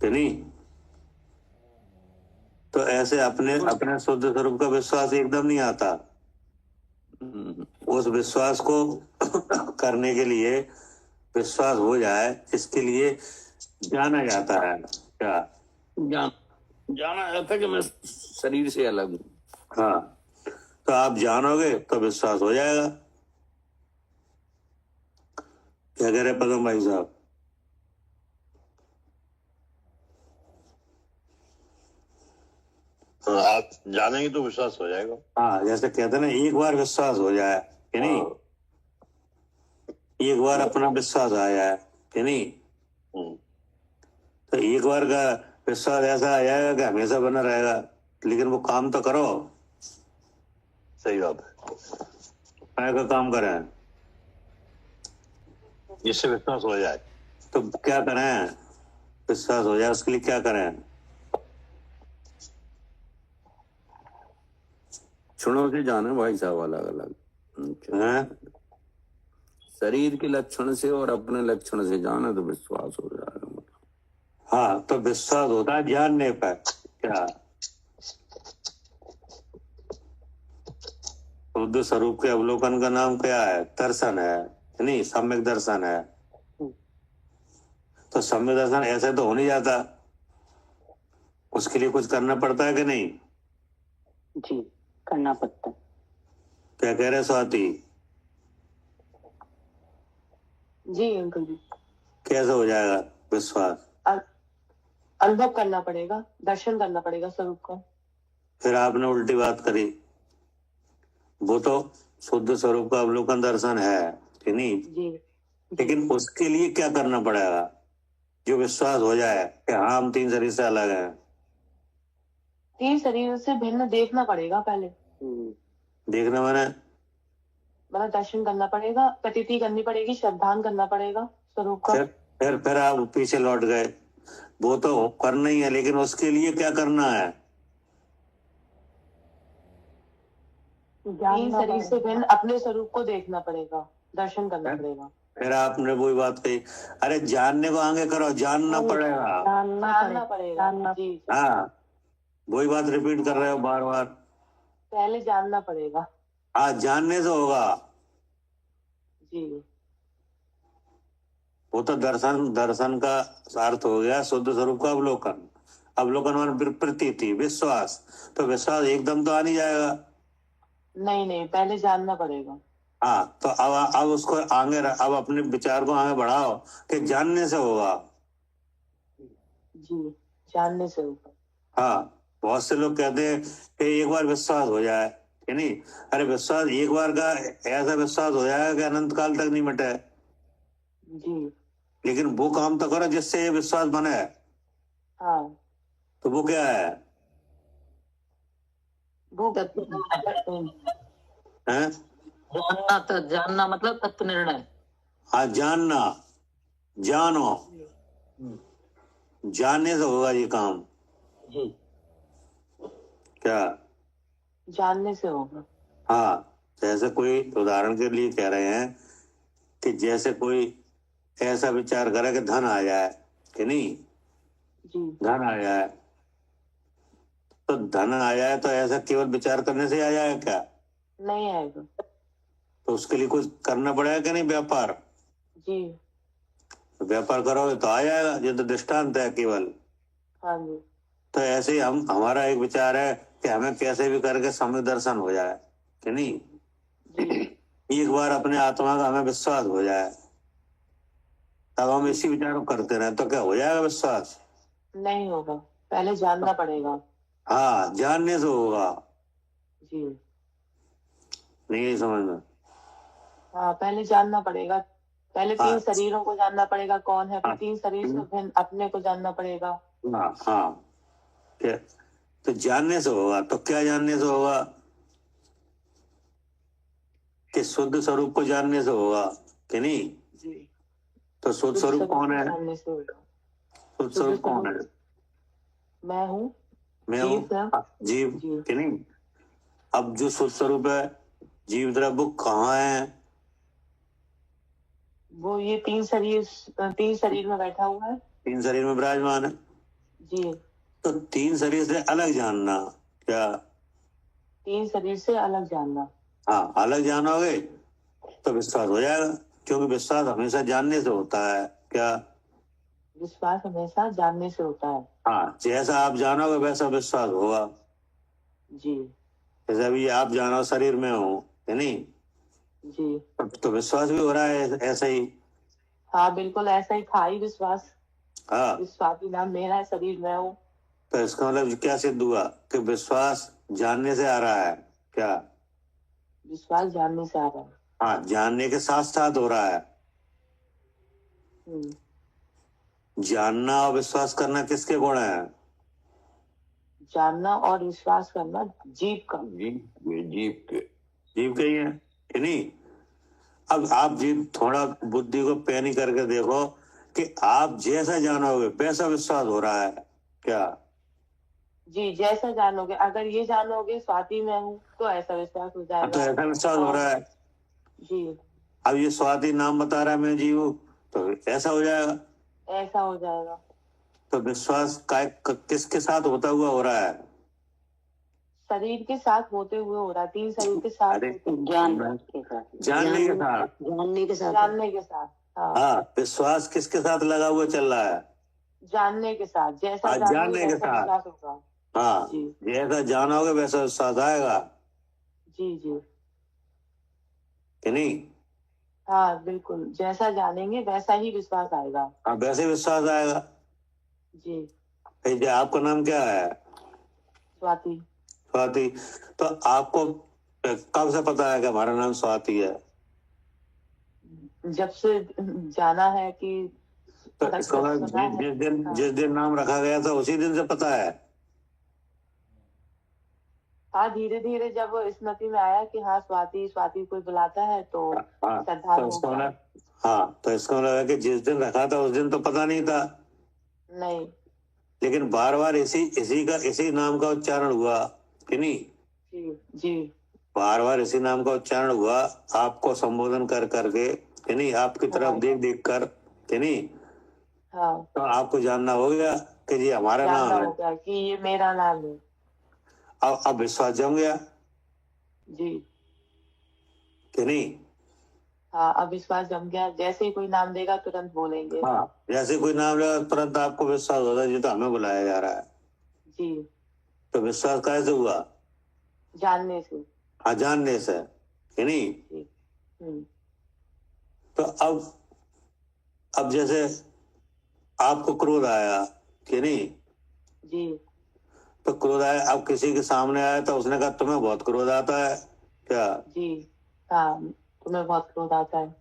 कि नहीं? तो ऐसे अपने अपने शुद्ध स्वरूप का विश्वास एकदम नहीं आता। उस विश्वास को करने के लिए, विश्वास हो जाए इसके लिए जाना जाता है। क्या जाना जाता है कि मैं शरीर से अलग हूँ। हाँ, तो आप जानोगे तो विश्वास हो जाएगा। क्या कह रहे पदम भाई साहब? तो आप जानेंगे तो विश्वास हो जाएगा। हाँ, जैसे कहते हैं ना, एक बार विश्वास हो जाए कि नहीं, एक बार अपना विश्वास आ जाए कि नहीं, तो एक बार का विश्वास ऐसा आ जाएगा कि हमेशा बना रहेगा। लेकिन वो काम तो करो। सही बात है, काय का काम करें? जिससे विश्वास हो जाए। तो क्या करें? विश्वास हो जाए उसके लिए क्या करें? लक्षणों से जाने भाई साहब अलग अलग। हैं? शरीर के लक्षण से और अपने लक्षण से जाना तो विश्वास हो जाएगा। हाँ, तो विश्वास होता है जानने पर। क्या शुद्ध स्वरूप के अवलोकन का नाम क्या है? दर्शन है, नहीं सम्यक दर्शन है। तो सम्यक दर्शन ऐसे तो हो नहीं जाता, उसके लिए कुछ करना पड़ता है कि नहीं? जी करना पड़ता है। क्या कह रहे स्वाति? जी अंकल जी। कैसे हो जाएगा विश्वास? अनुभव करना पड़ेगा, दर्शन करना पड़ेगा स्वरूप का। फिर आपने उल्टी बात करी। वो तो शुद्ध स्वरूप का अवलोकन दर्शन है कि नहीं, जी लेकिन उसके लिए क्या करना पड़ेगा? जो विश्वास हो जाए कि हाँ हम तीन शरीर से अलग हैं। तीन शरीरों से भिन्न देखना पड़ेगा पहले। देखना माने मतलब दर्शन करना पड़ेगा, प्रतीति करनी पड़ेगी, श्रद्धान करना पड़ेगा स्वरूप का। फिर आप पीछे लौट गए। वो तो करना ही है, लेकिन उसके लिए क्या करना है? तीन शरीर से भिन्न अपने स्वरूप को देखना पड़ेगा, दर्शन करना पड़ेगा। फिर आपने वही बात कही, अरे जानने को आगे करो, जानना पड़ेगा। जानना पड़ेगा। जी हाँ, वही बात रिपीट कर रहे हो बार बार। पहले जानना पड़ेगा। हाँ, जानने से होगा। जी वो तो दर्शन का अर्थ हो गया शुद्ध स्वरूप का अवलोकन। अवलोकन माने प्रतीति, विश्वास। तो विश्वास एकदम तो आ नहीं जाएगा। नहीं पहले जानना पड़ेगा। हाँ, तो अब उसको आगे अब अपने विचार को आगे बढ़ाओ कि जानने से होगा। जी, जानने से होगा। हाँ, बहुत से लोग कहते हैं कि एक बार विश्वास हो जाए, कि नहीं, अरे विश्वास एक बार का ऐसा विश्वास हो जाएगा कि अनंत काल तक नहीं मिटे। जी। लेकिन वो काम तो करो जिससे ये विश्वास बने। हाँ, तो वो क्या है? वो हैं? जानना मतलब तत्व निर्णय। हाँ, जानना, जानो, जानने से होगा ये काम। जी। क्या? जानने से होगा। हाँ, जैसे कोई उदाहरण के लिए कह रहे हैं कि जैसे कोई ऐसा विचार करे कि धन आ जाए, कि नहीं, जी। धन आ जाए, तो धन आ जाए तो ऐसा केवल विचार करने से आ जाएगा क्या? नहीं आएगा। तो उसके लिए कुछ करना पड़ेगा कि नहीं, व्यापार? जी। तो व्यापार करोगे तो आ जाएगा, ये तो दृष्टांत है केवल। हाँ जी। तो ऐसे ही हमारा एक विचार है कि हमें कैसे भी करके सम्यक दर्शन हो जाए, कि नहीं, जी। एक बार अपने आत्मा का हमें विश्वास हो जाए, तब हम इसी विचार को करते रहे तो क्या हो जाएगा विश्वास? नहीं होगा, पहले जानना पड़ेगा। हाँ, जानने से होगा। जी। नहीं समझ में? हाँ, पहले जानना पड़ेगा। पहले हाँ। 3 शरीरों को जानना पड़ेगा कौन है, फिर हाँ। 3 शरीर से भिन्न अपने को जानना पड़ेगा। हाँ हाँ, क्या? तो जानने से होगा। तो क्या जानने से होगा? कि शुद्ध स्वरूप को जानने से होगा, कि नहीं? जी। तो शुद्ध स्वरूप कौन है? जानने से होगा। शुद्ध स्वरूप कौन है? मैं हूँ। मैं जीव हूँ। है। जीव, जी। कि नहीं? अब जो शुद्ध स्वरूप है जीव द्रव्य, वो कहाँ है? वो ये 3 शरीर में बैठा हुआ है। 3 शरीर में विराजमान है। जी। तो 3 शरीर से अलग जानना। क्या? 3 शरीर से अलग जानना। हाँ, अलग जानोगे तो विश्वास हो जाएगा, क्योंकि विश्वास हमेशा जानने से होता है। क्या? विश्वास हमेशा जानने से होता है। हाँ, जैसा आप जानोगे वैसा विश्वास होगा। जी। जैसे अभी आप जानो शरीर में हो, है नहीं, जी। तो विश्वास भी हो रहा है ऐसा ही। हाँ, बिल्कुल ऐसा ही था ही विश्वास। हाँ, विश्वास ही नाम मेरा है, शरीर मैं हूँ। तो इसका मतलब क्या सिद्ध हुआ कि विश्वास जानने से आ रहा है। क्या? विश्वास जानने से आ रहा है। हाँ, जानने के साथ साथ हो रहा है। जानना और विश्वास करना किसके गुण है? जानना और विश्वास करना जीव का। जीव के ही है, कि नहीं? अब आप जीव थोड़ा बुद्धि को पैनी करके देखो कि आप जैसा जानोगे वैसा विश्वास हो रहा है। क्या? जी, जैसा जानोगे, अगर ये जानोगे स्वाति में हूँ तो ऐसा विश्वास हो तो जाएगा। ऐसा विश्वास हो रहा है। जी। अब ये स्वाति नाम बता रहा है मैं जीव हूँ, तो ऐसा हो जाएगा। ऐसा हो जाएगा। तो विश्वास किसके साथ होता हुआ हो रहा है? शरीर के साथ होते हुए हो रहा है, 3 शरीर के साथ अरे, ज्ञान के साथ। जानने के साथ। जानने के साथ। जानने के साथ। हाँ, हाँ, विश्वास किसके साथ लगा हुआ चल रहा है? जानने के साथ। जैसा हाँ, जानोगे जानने के वैसा साथ। विश्वास होगा। हाँ, जी। जैसा जानोगे वैसा विश्वास आएगा, जी। जी। कि नहीं? हाँ, बिल्कुल जैसा जानेंगे वैसा ही विश्वास आएगा। हाँ, वैसे विश्वास आएगा। जी। आपका नाम क्या है? स्वाति। स्वाति। तो आपको कब से पता है कि हमारा नाम स्वाति है? जब से जाना है कि तो इसका मतलब सुना है। जिस दिन नाम रखा गया था उसी दिन से पता है? हाँ, धीरे धीरे जब स्मृति में आया कि हाँ स्वाति स्वाति कोई बुलाता है तो हाँ, श्रद्धा तो हो इसका गया। मतलब, हाँ, तो इसका मतलब है कि जिस दिन रखा था उस दिन तो पता नहीं था, नहीं। लेकिन बार बार इसी नाम का उच्चारण हुआ, कि नहीं? जी। जी। बार बार इसी नाम का उच्चारण हुआ, आपको संबोधन कर करके, कि नहीं, आपकी तरफ हाँ। देख देख कर, कि नहीं, हाँ, तो आपको जानना हो गया कि जी हमारा जानना नाम है। हो गया कि ये मेरा नाम है। अब विश्वास जम गया, जी। कि नहीं? हाँ, अब विश्वास जम गया, जैसे ही कोई नाम देगा तुरंत बोलेंगे। हाँ, जैसे कोई नाम लेगा तुरंत आपको विश्वास होता है जी तो हमें बुलाया जा रहा है। जी। तो विश्वास कैसे हुआ? जानने से। हाँ, जानने से, कि नहीं? जी। तो अब जैसे आपको क्रोध आया कि नहीं, जी तो क्रोध आया, अब किसी के सामने आया तो उसने कहा तुम्हें बहुत क्रोध आता है क्या, जी हाँ, तुम्हें बहुत क्रोध आता है।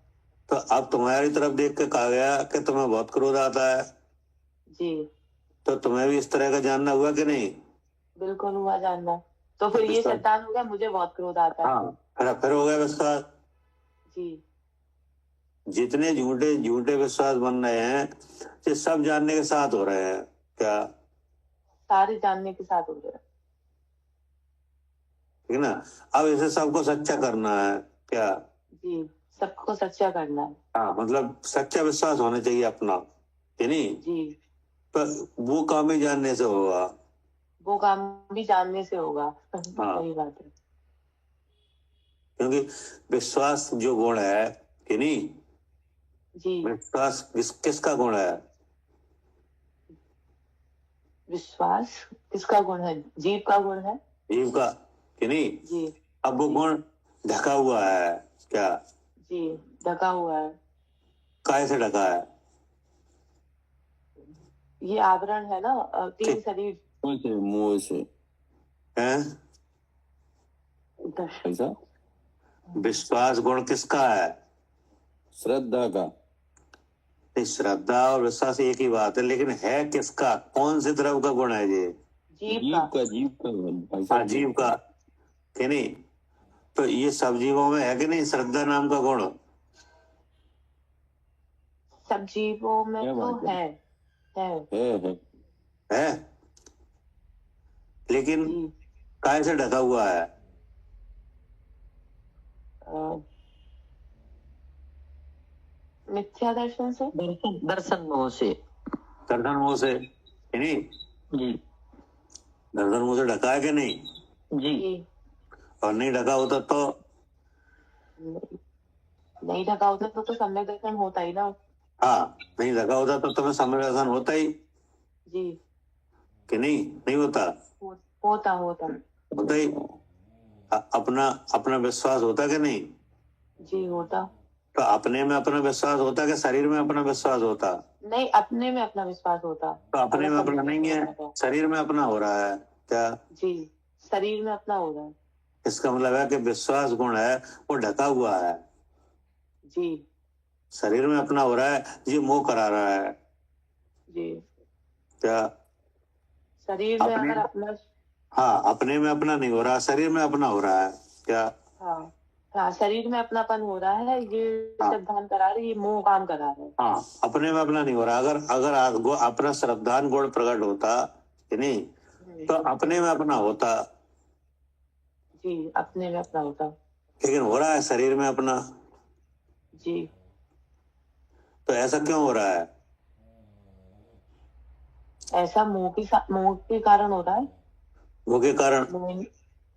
तो अब तुम्हारी तरफ देख के कहा गया कि तुम्हें बहुत क्रोध आता है, जी तो तुम्हें भी इस तरह का जानना हुआ कि नहीं। बिल्कुल हुआ जानना। तो फिर ये शैतान हो गया, मुझे बहुत क्रोध आता है। हाँ, फिर हो गया विश्वास। जी जितने झूठे झूठे विश्वास बन रहे हैं ये सब जानने के साथ हो रहे हैं क्या, सारे जानने के साथ हो गया। ठीक है ना। अब इसे सबको सच्चा करना है क्या, जी सबको सच्चा करना है। हाँ, मतलब सच्चा विश्वास होना चाहिए अपना, कि नहीं। जी पर वो काम ही जानने से होगा। वो काम भी जानने से होगा। हाँ, सही बात है। क्योंकि विश्वास जो गुण है कि नहीं, जी विश्वास किसका गुण है, विश्वास किसका गुण है? जीव का गुण है। जीव का, कि नहीं। जी अब वो गुण ढका हुआ है क्या, जी ढका हुआ है। काय से ढका है, ये आवरण है ना, तीन शरीर। मुंह से हैं? दर्शन। ऐसा विश्वास गुण किसका है, श्रद्धा का। नहीं, श्रद्धा और विश्वास एक ही बात है, लेकिन है किसका, कौन सी तरफ का गुण है ये, जीव जीव का। का, जीव का भाई साहब, जीव का, कि नहीं। तो ये सब जीवों में है कि नहीं श्रद्धा नाम का गुण, सब जीवों में क्या तो बात है? है। है, लेकिन जी काय से ढका हुआ है, मिथ्या दर्शन से। दर्शन मोह से। दर्शन मुंह से, कि नहीं। जी दर्शन मुंह से ढका है कि नहीं, जी जी और नहीं ढका होता तो, नहीं ढका होता तो सम्यक दर्शन होता ही ना। हाँ, नहीं ढका होता तो तुम्हें समय दर्शन होता ही जी कि नहीं, नहीं होता, होता होता ही। अपना अपना विश्वास होता कि नहीं, जी होता। तो अपने में अपना विश्वास होता कि शरीर में अपना विश्वास होता, नहीं, अपने में अपना विश्वास होता। तो अपने में अगर अपना नहीं है, शरीर में अपना हो रहा है क्या, जी शरीर में अपना हो रहा है। इसका मतलब है कि विश्वास गुण है वो ढका हुआ है, जी शरीर में अपना हो रहा है, ये मोह करा रहा है जी क्या, शरीर में अपने, अगर अपना। हाँ, अपने में अपना नहीं हो रहा, शरीर में अपना हो रहा है क्या, हाँ हाँ, शरीर में अपनापन हो रहा है, ये हाँ। सिद्धांत करा रहे, ये मोह काम करा रहे। हाँ, अपने में अपना नहीं हो रहा। अगर अगर अपना श्रद्धान गुण प्रकट होता कि नहीं, तो अपने में अपना होता, जी अपने में अपना होता। लेकिन हो रहा है शरीर में अपना, जी तो ऐसा क्यों हो रहा है, ऐसा मोह के कारण हो रहा है। वो के कारण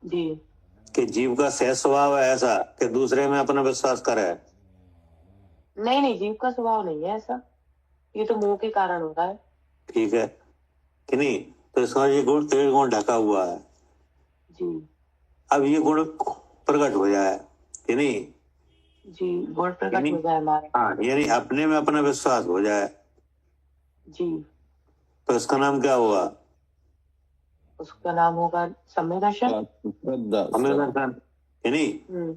जी कि जीव का सहज स्वभाव है ऐसा कि दूसरे में अपना विश्वास करे, नहीं नहीं, जीव का स्वभाव नहीं है ऐसा, ये तो मोह के कारण हो रहा है। ठीक है कि नहीं। तो इसका ये गुण ढका हुआ है। जी अब ये गुण प्रकट हो जाए कि नहीं, जी गुण प्रकट हो जाए हमारा। हाँ, यानी अपने में अपना विश्वास हो जाए, जी तो इसका नाम क्या हुआ, उसका नाम होगा सम्यक दर्शन। श्रद्धा, समय दर्शन, कि नहीं।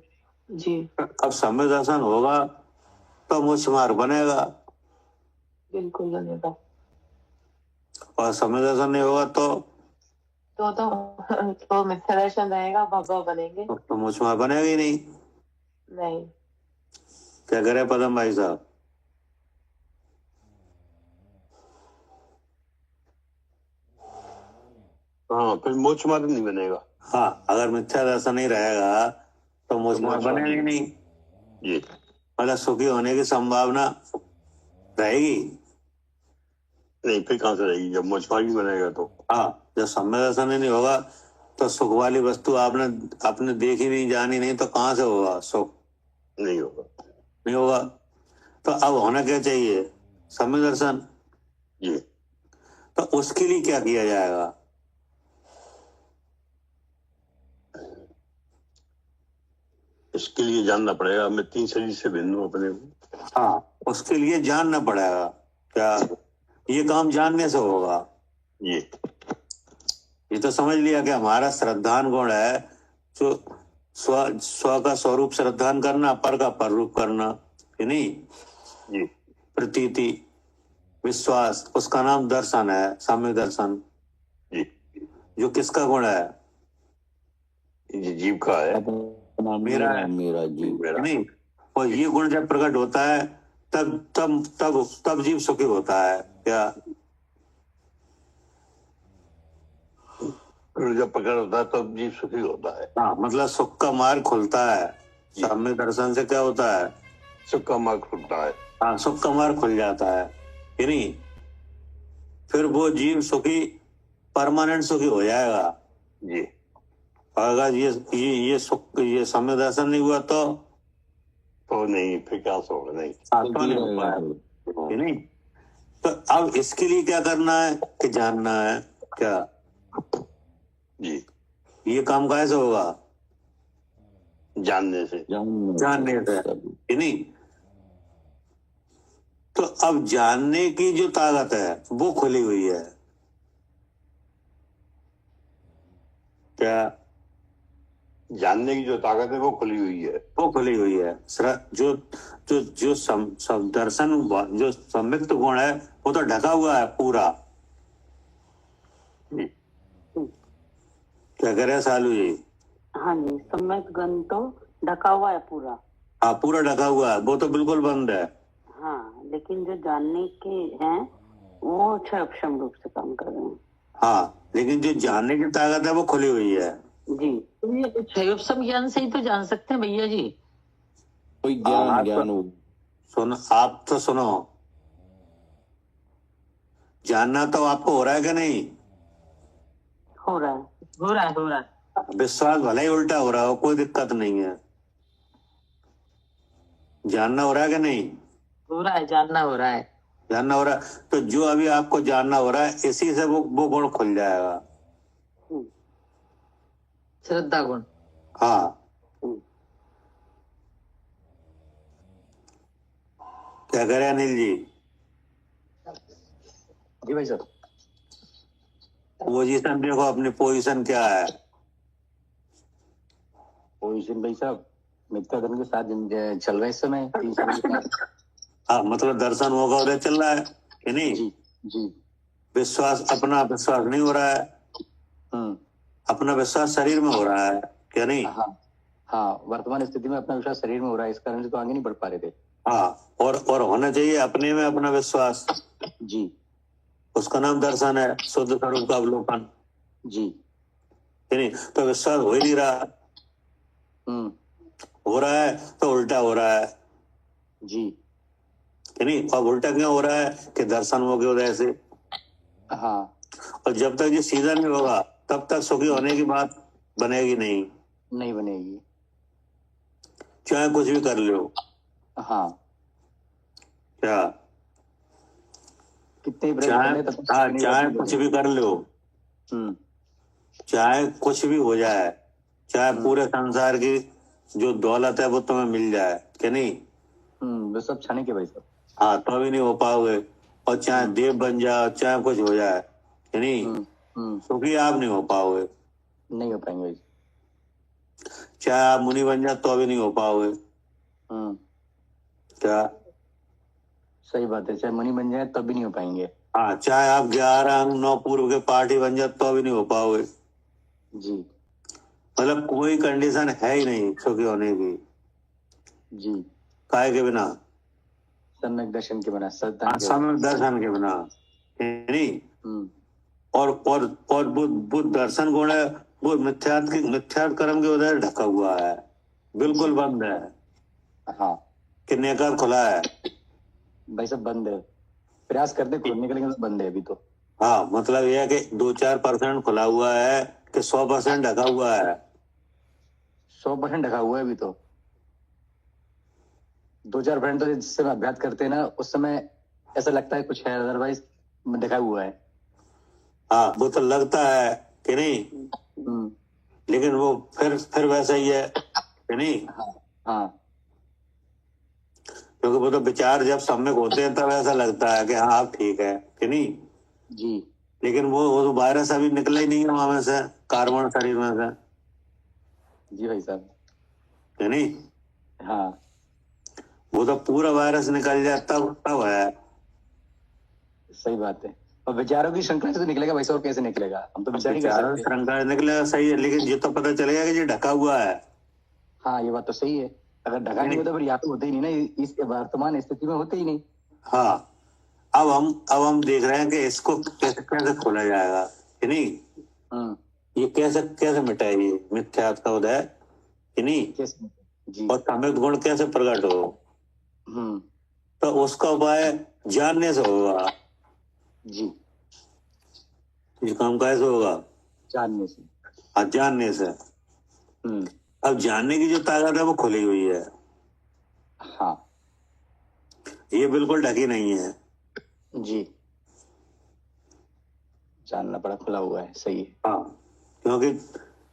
जी अब समय दर्शन होगा तो मुझ मार्ग बनेगा, बिल्कुल बनेगा। और समय दर्शन नहीं होगा तो मिथ्या दर्शन रहेगा, भगव बनेंगे। तो मुझ मार्ग बनेगा ही नहीं। नहीं। क्या करे पदम भाई साहब, हाँ, फिर मोक्ष मार्ग नहीं बनेगा। हाँ, अगर मिथ्या दर्शन नहीं रहेगा तो मुझ मार्ग बनेगा ही नहीं, जी मतलब सुखी होने की संभावना रहेगी नहीं, फिर कहाँ से रहेगी जब मोक्ष मार्ग ही बनेगा तो। हाँ, जब समय दर्शन ही नहीं होगा तो सुख वाली वस्तु आपने देखी नहीं, जानी नहीं, तो कहाँ से होगा सुख, नहीं होगा। नहीं होगा। तो अब होना क्या चाहिए, समय दर्शन। जी तो उसके लिए क्या किया जाएगा, उसके लिए जानना पड़ेगा मैं 3 शरीर से भिन्न हूँ अपने को। हाँ, उसके लिए जानना पड़ेगा। क्या ये काम जानने से होगा? ये तो समझ लिया कि हमारा श्रद्धान गुण है जो स्व का स्वरूप श्रद्धान करना, पर का पर रूप करना, कि नहीं? जी प्रतीति, विश्वास, उसका नाम दर्शन है, साम्य दर्शन। जी जो किसका गुण है? ये जीव का है। मेरा है, मेरा जीव मेरा नहीं? और ये गुण जब प्रकट होता है तब तब तब तब जीव सुखी होता है। क्या? और जब पकड़ होता है तब जीव सुखी होता है। हाँ, मतलब सुख का मार्ग खुलता है। साम्य दर्शन से क्या होता है? सुख का मार्ग खुलता है। हाँ, सुख का मार्ग खुल जाता है, कि नहीं? फिर वो जीव सुखी, परमानेंट सुखी हो जाएगा। जी अगर ये सुख, ये साम्य दर्शन नहीं हुआ तो नहीं, फिर क्या होगा? नहीं तो नहीं हो पाएगा, कि नहीं? तो अब इसके लिए क्या करना है कि जानना है। क्या? जी ये काम कैसे होगा? जानने से। जानने से, कि नहीं? तो अब जानने की जो ताकत है वो खुली हुई है। क्या? जानने की जो ताकत है वो खुली हुई है। वो खुली हुई है। जो जो जो दर्शन, जो संयुक्त गुण है वो तो ढका हुआ है पूरा। क्या कह रहे हैं सालू जी? हाँ जी, सम्यक गण तो ढका हुआ है पूरा। हाँ, पूरा ढका हुआ है, वो तो बिल्कुल बंद है। हाँ, लेकिन जो जानने के हैं वो क्षम रूप से काम कर रहे हैं। हाँ, लेकिन जो जानने की ताकत है वो खुली हुई है। जी, ये क्षयोपम ज्ञान से ही तो जान सकते हैं भैया जी। कोई हाँ, ज्ञान हो। सुनो, आप तो सुनो, जानना तो आपको हो रहा है कि नहीं? हो रहा है। हो रहा है, हो रहा है। विश्वास भले ही उल्टा हो रहा हो, कोई दिक्कत नहीं है। जानना हो रहा है कि नहीं? हो रहा है, जानना हो रहा है। जानना हो रहा है, तो जो अभी आपको जानना हो रहा है इसी से वो गुण खुल जाएगा। श्रद्धा गुण। हाँ, क्या करे अनिल जी? जी भाई साहब। पोजीशन देखो, अपनी पोजीशन क्या है? पोजीशन भाई साहब मिथ्या धर्म के साथ चल रहे हैं इस समय 3 साल के बाद। हाँ, मतलब दर्शन होगा उधर चल रहा है, कि नहीं? जी जी। विश्वास, अपना विश्वास नहीं हो रहा है। अपना विश्वास शरीर में हो रहा है, क्या नहीं? हाँ हाँ, वर्तमान स्थिति में अपना विश्वास शरीर में हो रहा है, इस कारण से तो आगे नहीं बढ़ पा रहे थे। हाँ, और होना चाहिए अपने में अपना विश्वास। जी, उसका नाम दर्शन है, शुद्ध स्वरूप का अवलोकन, जी। कि नहीं? तो विश्वास हो ही नहीं रहा। हो रहा है तो उल्टा हो रहा है, जी। कि नहीं? अब उल्टा क्यों हो रहा है कि दर्शन हो गए वजह से। हाँ, और जब तक ये सीधा नहीं होगा तब तक सुखी होने की बात बनेगी नहीं, नहीं बनेगी। चाहे कुछ भी कर लो। हाँ, क्या? कितने प्रयत्न कर ले तब तक हाँ, नहीं चाहे बनेगी। कुछ भी कर लो, चाहे कुछ भी हो जाए, चाहे पूरे संसार की जो दौलत है वो तुम्हें मिल जाए, कि नहीं? वो सब छाने के भाई साहब। हाँ, तो भी नहीं हो पाओगे। और चाहे देव बन जाओ, चाहे कुछ हो जाए, कि नहीं? सुखी आप नहीं हो पाओगे। नहीं हो पाएंगे भाई। चाहे आप मुनि बन जाओ तो भी नहीं हो पाओगे। क्या? सही बात है, चाहे मुनि बन जाए तब भी नहीं हो पाएंगे। हाँ, चाहे आप 11 अंग 9 पूर्व के पाठी बन जाओ तो भी नहीं हो पाओगे। जी मतलब कोई कंडीशन है ही नहीं सुखी होने की। जी। काहे के बिना? सम्यक दर्शन के बिना, श्रद्धा के समय दर्शन के बिना, नहीं? और बुद्ध दर्शन गुण है वो मिथ्यात्व कर्म के उधर ढका हुआ है, बिल्कुल बंद है। हाँ कितने का खुला है? भाई सब बंद है, प्रयास करते खोलने के, लेकिन बंद है अभी तो। हाँ, मतलब यह है कि 2-4% खुला हुआ है कि 100% ढका हुआ है? 100% ढका हुआ है अभी तो। 2-4% तो जिस समय अभ्यास करते हैं ना उस समय ऐसा लगता है कुछ है, अदरवाइज ढका हुआ है। हाँ, वो तो लगता है, कि नहीं? लेकिन वो फिर वैसा ही है, कि नहीं? हाँ क्योंकि वो तो विचार जब सम्यक होते हैं तब ऐसा लगता है कि हाँ अब ठीक है कि नहीं। जी लेकिन वो तो वायरस अभी निकला ही नहीं है वहां में से, कार्बन शरीर में से, जी भाई साहब। कि नहीं। हाँ वो तो पूरा वायरस निकल जाए तब तब है। सही बात है। और विचारों की श्रृंखला से तो निकलेगा भाई साहब, और कैसे निकलेगा, हम तो विचार ही कर विचारों सकते हैं। श्रृंखला निकलेगा सही है, लेकिन ये तो पता चलेगा कि ये ढका हुआ है। हाँ ये बात तो सही है, अगर ढका नहीं होता फिर यहाँ पे होते ही नहीं ना, इस वर्तमान स्थिति में होते ही नहीं। हाँ, अब हम देख रहे हैं कि इसको कैसे कैसे खोला जाएगा, कि नहीं। हम्म, ये कैसे कैसे मिटाएगी मिथ्यात्व का उदय, कि नहीं। कैसे? जी। और सम्यक गुण कैसे प्रकट हो, हम्म, तो उसका उपाय जानने से होगा। जी, ये काम कैसे होगा, जानने से। जानने से। अब जानने की जो ताकत है वो खुली हुई है, हाँ ये बिल्कुल ढकी नहीं है। जी, जानना बड़ा खुला हुआ है, सही है। हाँ, क्योंकि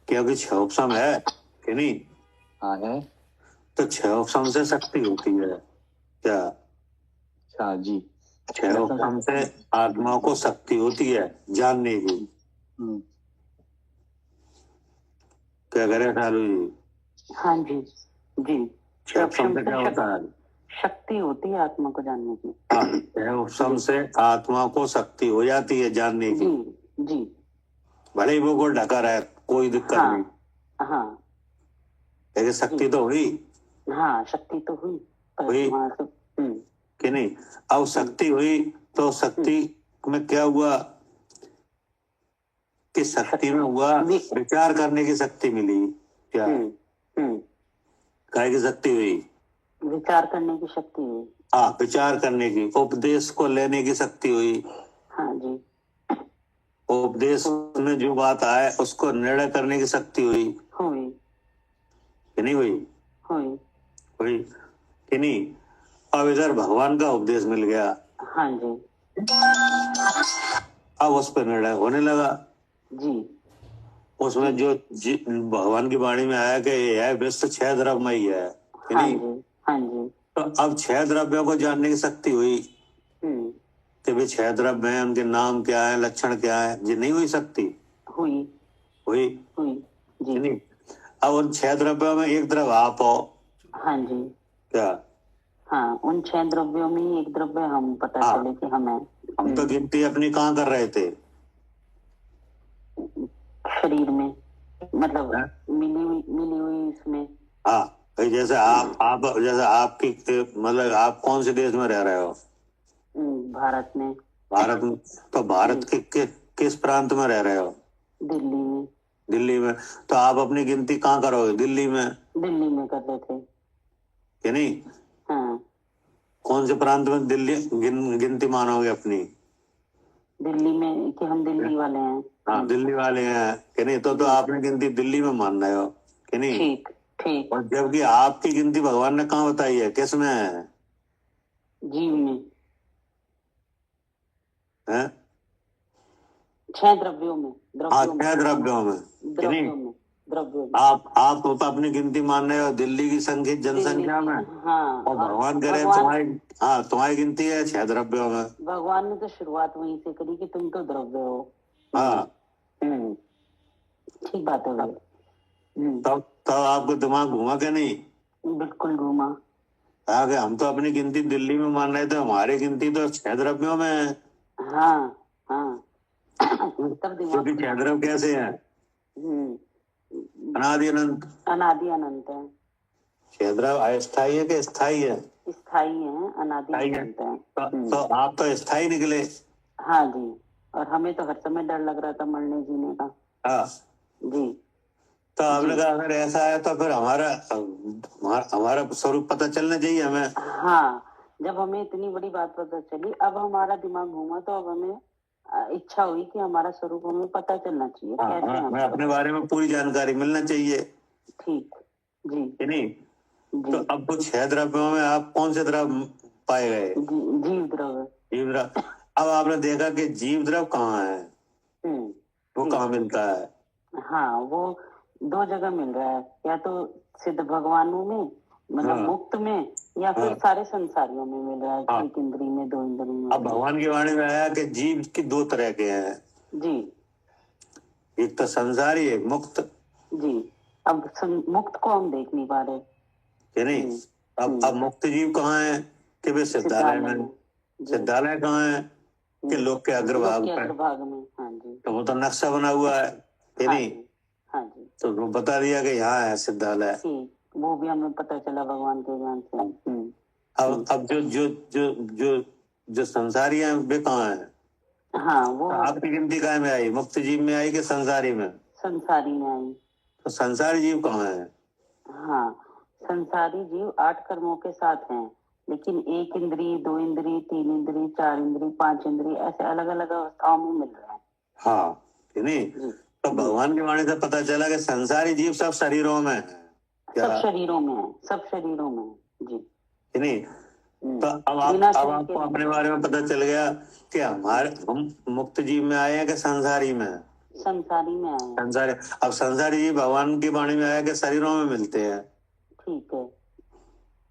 क्योंकि छह उपशम है, कि नहीं। हाँ है। तो छह उपशम से शक्ति होती है क्या। हाँ जी। छह उपशम से आत्मा को शक्ति होती है जानने की। हम्म, क्या करे सालू जी, हाँ जी जी। छह उपशम से क्या होता है। शक्ति होती है आत्मा को जानने की। हाँ, छह उपशम से आत्मा को शक्ति हो जाती है जानने की। जी जी। भले ही वो को ढका रहे, कोई दिक्कत नहीं, हाँ हाँ लेकिन शक्ति तो हुई, हाँ, शक्ति तो हुई पर हुई। वहाँ से कि नहीं। अब शक्ति हुई तो शक्ति में क्या हुआ कि शक्ति में हुआ विचार करने की शक्ति मिली। क्या काय की शक्ति हुई, विचार करने की शक्ति हुई। हाँ, विचार करने की, उपदेश को लेने की शक्ति हुई। हाँ जी। उपदेश में जो बात आए उसको निर्णय करने की शक्ति हुई, हुई कि नहीं हुई। हुई। हुई कि नहीं। अब इधर भगवान का उपदेश मिल गया, हाँ जी अब उस पर निर्णय होने लगा। जी उसमें जो भगवान की वाणी में आया कि यह विश्व छह द्रव्यमयी है, कि हाँ नहीं। जी हाँ जी। तो अब छह द्रव्यों को जानने की शक्ति हुई कि वे छह द्रव्य हैं, उनके नाम क्या है, लक्षण क्या है। ये नहीं हुई शक्ति, हुई हुई हुई कि जी। नहीं। अब उन छह द्रव्यों में एक द्रव्य आप हो, हाँ जी। क्या। हाँ, उन 6 द्रव्यों में ही एक द्रव्य हम पता हाँ। चले कि हम हैं। हम तो गिनती अपनी कहाँ कर रहे थे, शरीर में, मतलब हाँ? मिली हुई इसमें। हाँ भाई, जैसे आप जैसे आपकी मतलब आप कौन से देश में रह रहे हो। भारत में। भारत में। तो भारत के किस प्रांत में रह रहे हो। दिल्ली में। दिल्ली में। तो आप अपनी गिनती कहाँ करोगे, दिल्ली में, दिल्ली में कर रहे थे, कि नहीं। हाँ। कौन से प्रांत में दिल्ली गिनती मानोगे अपनी। दिल्ली में कि हम दिल्ली वाले हैं। हाँ, दिल्ली वाले हैं, कि नहीं। तो आपने गिनती दिल्ली में मान रहे हो, कि नहीं। ठीक ठीक। और जबकि आपकी गिनती भगवान ने कहाँ बताई है, किस में है, जीव में। हैं? 6 द्रव्यों में। हाँ, छह द्रव्यों में, कि नहीं। द्रव्यों में। आप तो अपनी गिनती मान रहे हो दिल्ली की जनसंख्या में। हाँ। और भगवान कह रहे तुम्हारी गिनती है छह द्रव्यों में। भगवान ने तो शुरुआत वहीं से करी कि तुम तो द्रव्य हो। हाँ, ठीक बात है भाई। तब आपको दिमाग घुमा के नहीं। बिल्कुल घूमा। आगे हम तो अपनी गिनती दिल्ली में मान रहे थे, हमारी गिनती तो छह द्रव्यों में है। हाँ हाँ। तब दिमाग क्योंकि छह द्रव्य कैसे है, अनादि अनंत। अनादि अनंत है। छह द्रव्य अस्थायी है कि स्थायी है। स्थायी है, अनादि स्थायी है। अनंत है। तो आप तो स्थायी निकले। हाँ जी। और हमें तो हर समय डर लग रहा था मरने जीने का। हाँ जी। तो आपने कहा अगर ऐसा है तो फिर हमारा स्वरूप पता चलना चाहिए हमें। हाँ, जब हमें इतनी बड़ी बात पता चली, अब हमारा दिमाग घूमा तो अब हमें इच्छा हुई कि हमारा स्वरूप हमें पता चलना चाहिए। कैसे हमें अपने बारे में पूरी जानकारी मिलना चाहिए। ठीक जी। कि नहीं। जी। तो अब वो छह द्रव्यों में आप कौन से द्रव्य पाए गए, जीव द्रव्य। जीव द्रव्य। अब आपने देखा कि जीव द्रव्य कहाँ है, वो कहाँ मिलता है। हाँ, वो 2 जगह मिल रहा है, या तो सिद्ध भगवानों में मतलब हाँ। मुक्त में या फिर हाँ। सारे संसारियों में मिल रहा है? हाँ। एक इंद्री में, दो इंद्री में? अब भगवान की वाणी में आया कि जीव की दो तरह के हैं, जी एक तो संसारी एक मुक्त, जी। अब मुक्त को हम देख नहीं पा रहे। कि नहीं? अब मुक्त जीव कहाँ है? कि वे सिद्धालय में। जी। सिद्धालय कहाँ है? कि लोक के अग्रभाग लोक के पर। अग्रभाग में। हाँ जी। तो वो तो नक्शा बना हुआ है, कि हाँ नहीं? जी। हाँ जी। तो वो बता दिया कि यहाँ है सिद्धालय। ठीक, वो भी हमें पता चला भगवान के ज्ञान से। अब जो जो जो जो जो संसारी हैं वे कहाँ है? हाँ, वो तो आपकी गिनती काय में आई? मुक्त जीव में आई कि संसारी में? संसारी में आई। तो संसारी जीव कहाँ है? हाँ, संसारी जीव 8 कर्मों के साथ हैं, लेकिन 1 इंद्री, 2 इंद्री, 3 इंद्री, 4 इंद्री, 5 इंद्री, ऐसे अलग अलग अवस्थाओं में मिल रहे हैं। हाँ, कि नहीं? तो भगवान की वाणी से पता चला कि संसारी जीव सब शरीरों में है। सब शरीरों में है, सब शरीरों में है जी, कि नहीं? तो अब आपको अपने बारे में पता चल गया कि हम मुक्त जीव में आए हैं कि संसारी में? संसारी में आए हैं। संसारी। अब संसारी जीव भगवान की वाणी में आया कि शरीरों में मिलते हैं, ठीक है,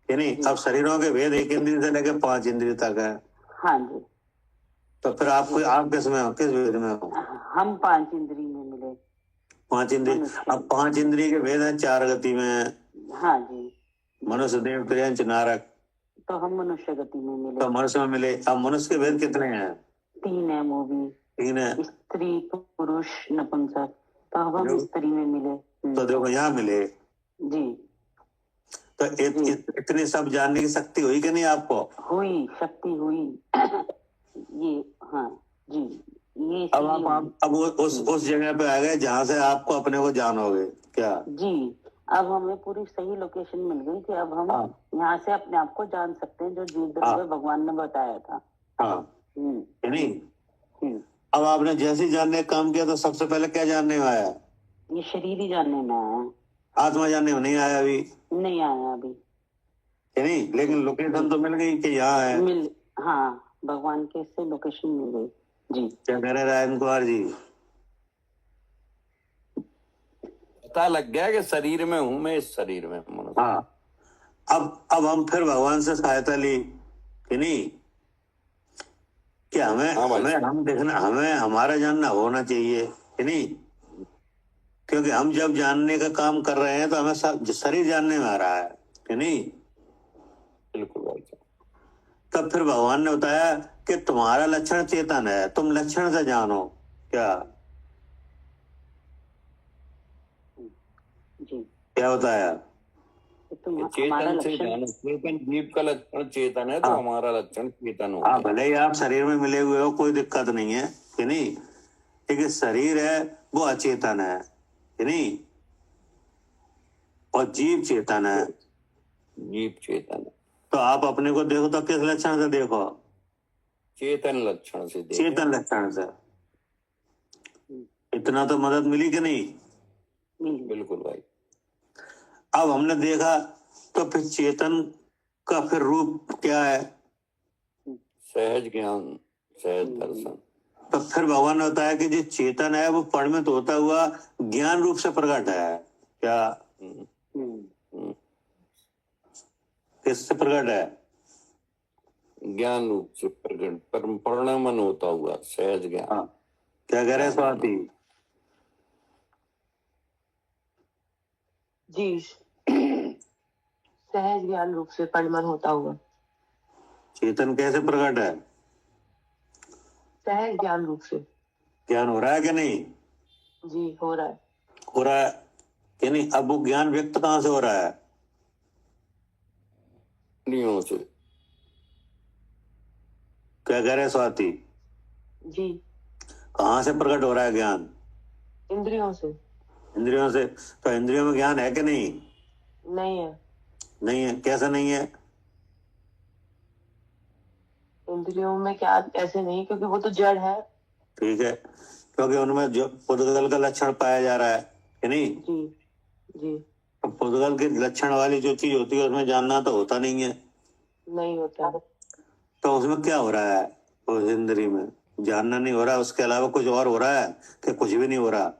कि नहीं? अब शरीरों के भेद 1 इंद्रिय से लेकर 5 इंद्रिय तक है। हाँ जी। तो फिर आप किस में हो, किस भेद में हो? हम 5 इंद्री में मिले। 5 इंद्रिय। अब 5 इंद्रिय के भेद हैं 4 गति में। हाँ जी। मनुष्य, देव, त्रियंच, नारक। तो हम मनुष्य गति में मिले। तो मनुष्य में मिले। अब मनुष्य के भेद कितने हैं? 3 है, वो भी 3 है। स्त्री, पुरुष, नपुंसक। तो अब हम स्त्री में मिले। तो देखो यहाँ मिले जी। तो इतनी सब जानने की शक्ति हुई कि नहीं आपको? हुई, शक्ति हुई। ये हाँ जी, ये अब आप अब उस जगह पे आ गए जहाँ से आपको अपने को जानोगे क्या? जी। अब हमें पूरी सही लोकेशन मिल गई कि अब हम यहाँ से अपने आप को जान सकते हैं, जो जीव द्रव्य भगवान ने बताया था। हाँ, नहीं? अब आपने जैसे ही जानने का काम किया तो सबसे पहले क्या जानने में आया? ये शरीर ही जानने में आया, आत्मा जानने में नहीं आया अभी? नहीं आया अभी, नहीं? लेकिन लोकेशन तो मिल गई कि यहाँ है। हाँ, भगवान के से लोकेशन मिल गई जी। क्या कह रहे रायन कुमार जी? पता लग गया कि शरीर में हूं मैं, इस शरीर में हूं। हाँ, अब हम फिर भगवान से सहायता ली कि नहीं? कि हम देखना, हमें हमारा जानना होना चाहिए कि नहीं? क्योंकि हम जब जानने का काम कर रहे हैं तो हमें शरीर जानने में आ रहा है कि नहीं? बिल्कुल भाई। तब फिर भगवान ने बताया कि तुम्हारा लक्षण चेतन है, तुम लक्षण से जानो। क्या जी, क्या बताया? चेतन से जानो। चेतन जीव का लक्षण चेतन है, तो हमारा लक्षण चेतन हो। हाँ, भले ही आप शरीर में मिले हुए हो, कोई दिक्कत नहीं है कि नहीं? लेकिन शरीर है वो अचेतन है कि नहीं? और जीव चेतन है। जीव चेतन है। तो आप अपने को देखो तो किस लक्षण से देखो? चेतन लक्षण से देखो। चेतन लक्षण से। इतना तो मदद मिली कि नहीं? बिल्कुल भाई। अब हमने देखा तो फिर चेतन का फिर रूप क्या है? सहज ज्ञान, सहज दर्शन। तो फिर भगवान ने बताया कि जो चेतन है वो परिणमित होता हुआ ज्ञान रूप से प्रकट है। क्या? किससे प्रकट है? ज्ञान रूप से प्रकट, परिणमन होता हुआ सहज ज्ञान। क्या कह रहे हैं स्वाति जी? सहज ज्ञान रूप से परिणमन होता हुआ। चेतन कैसे प्रकट है? सहज ज्ञान रूप से। ज्ञान हो रहा है कि नहीं? जी, हो रहा है। हो रहा है कि नहीं? अब वो ज्ञान व्यक्त कहाँ से हो रहा है? इंद्रियों से। क्या कह रहे हैं स्वाति? जी, कहाँ से प्रकट हो रहा है ज्ञान? इंद्रियों से। इंद्रियों से। तो इंद्रियों में ज्ञान है कि नहीं? नहीं है। नहीं है। कैसे नहीं है? इंद्रियों में क्या ऐसे नहीं, क्योंकि वो तो जड़ है। ठीक है, क्योंकि उनमें जो पुद्गल का लक्षण पाया जा रहा है कि नहीं? जी जी। तो पुद्गल के लक्षण वाली जो चीज होती है उसमें जानना तो होता नहीं है। नहीं होता। तो उसमें क्या हो रहा है? उस इंद्री में जानना नहीं हो रहा, उसके अलावा कुछ और हो रहा है कि कुछ भी नहीं हो रहा?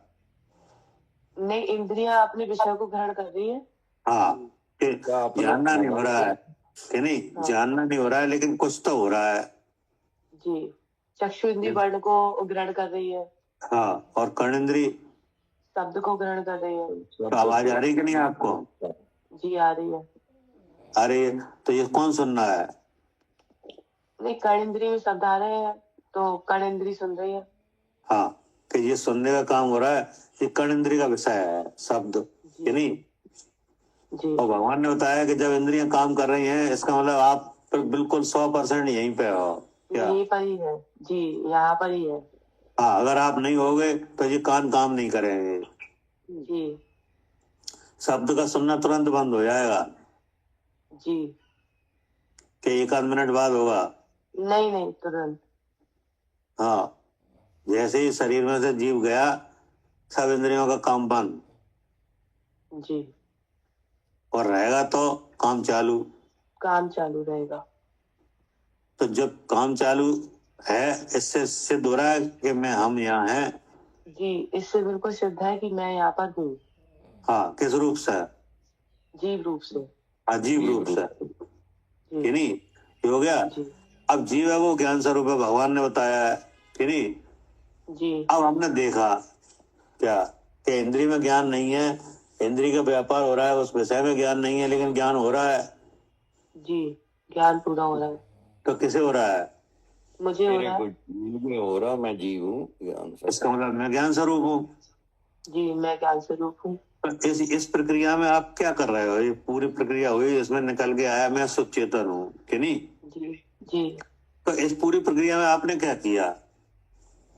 नहीं, इंद्रियां अपने विषय को ग्रहण कर रही है। हाँ, कि जानना नहीं हो रहा है कि नहीं, हाँ। जानना नहीं हो रहा है, लेकिन कुछ तो हो रहा है। जी, चक्षु इंद्री वर्ण को ग्रहण कर रही है, हाँ, और कर्णेंद्री शब्द को ग्रहण कर रही है। तो आवाज आ रही कि नहीं आपको? जी आ रही है। आ रही है। तो ये कौन सुन रहा है? नहीं, कर्ण इंद्री में शब्द आ रहे हैं तो कर्ण इंद्री सुन रही है। हाँ, कि ये सुनने का काम हो रहा है, ये कर्णेंद्री का विषय है शब्द, कि नहीं? जी और भगवान ने बताया कि जब इंद्रियां काम कर रही हैं, इसका मतलब आप बिल्कुल 100% यहीं पे हो क्या? यहीं पर ही है जी, यहाँ पर ही है। हाँ, अगर आप नहीं होगे तो ये कान काम नहीं करेंगे, जी शब्द का सुनना तुरंत बंद हो जाएगा जी, कि 1 आध मिनट बाद होगा। नहीं नहीं, तुरंत। हाँ, जैसे ही शरीर में से जीव गया, सब इंद्रियों का काम बंद, जी, और रहेगा तो काम चालू। काम चालू रहेगा। तो जब काम चालू है, इससे सिद्ध हो रहा है कि हम यहाँ हैं। जी, इससे बिल्कुल सिद्ध है कि मैं यहाँ पर हूँ। हाँ, किस रूप से? जीव रूप से। अजीब रूप से, जी कि नहीं? ये हो गया। जी अब जीव है वो ज्ञान स्वरूप है, भगवान ने बताया है, कि नहीं? जी अब हमने देखा क्या कि इंद्रिय में ज्ञान नहीं है, इंद्रिय का व्यापार हो रहा है, उस विषय में ज्ञान नहीं है, लेकिन ज्ञान हो रहा है। जी, ज्ञान पूरा हो रहा है। तो किसे हो रहा है? मुझे हो मेरे रहा को है। जीव में हो रहा, मैं जीव हूँ ज्ञान से। इसका मतलब मैं ज्ञान स्वरूप हूँ। जी, मैं ज्ञान स्वरूप हूँ। तो इस प्रक्रिया में आप क्या कर रहे हो? ये पूरी प्रक्रिया हुई, इसमें निकल के आया मैं सुचेतन हूँ, कि नहीं? जी जी, तो इस पूरी प्रक्रिया में आपने क्या किया?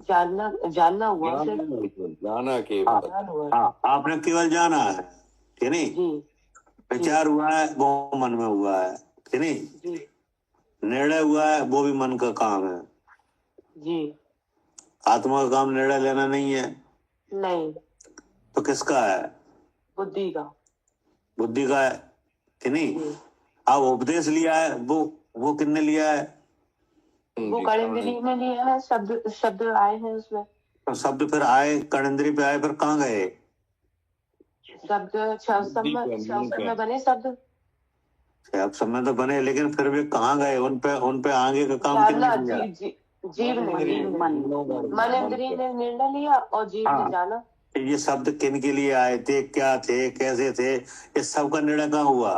जानना जानना हुआ सिर्फ। जाना के हाँ, ज्ञान हुआ। हाँ, आपने केवल जाना है, कि नहीं? जी विचार हुआ है, वो मन में हुआ है, कि नहीं? जी निर्णय हुआ है, वो भी मन का काम है। जी, आत्मा का काम निर्णय लेना नहीं है, नहीं, तो किसका है? बुद्धि का। बुद्धि का है, कि नहीं? जी, अब उपदेश लिया है, वो किसने लिया है? वो कर्णेंद्री में लिया है, शब्द शब्द आए हैं उसमें। तो शब्द फिर आए, कर्णेंद्री पे आए, फिर कहाँ गए? शब्द शब्द में बने शब्द। अब समय तो बने, लेकिन फिर भी कहाँ गए? उन पे आगे का काम जानना, किसने किया? जीव ने मन इंद्रिय ने निर्णय लिया और जीव ने हाँ, जाना। ये शब्द किन के लिए आए थे, क्या थे, कैसे थे, इस सब का निर्णय कहाँ हुआ?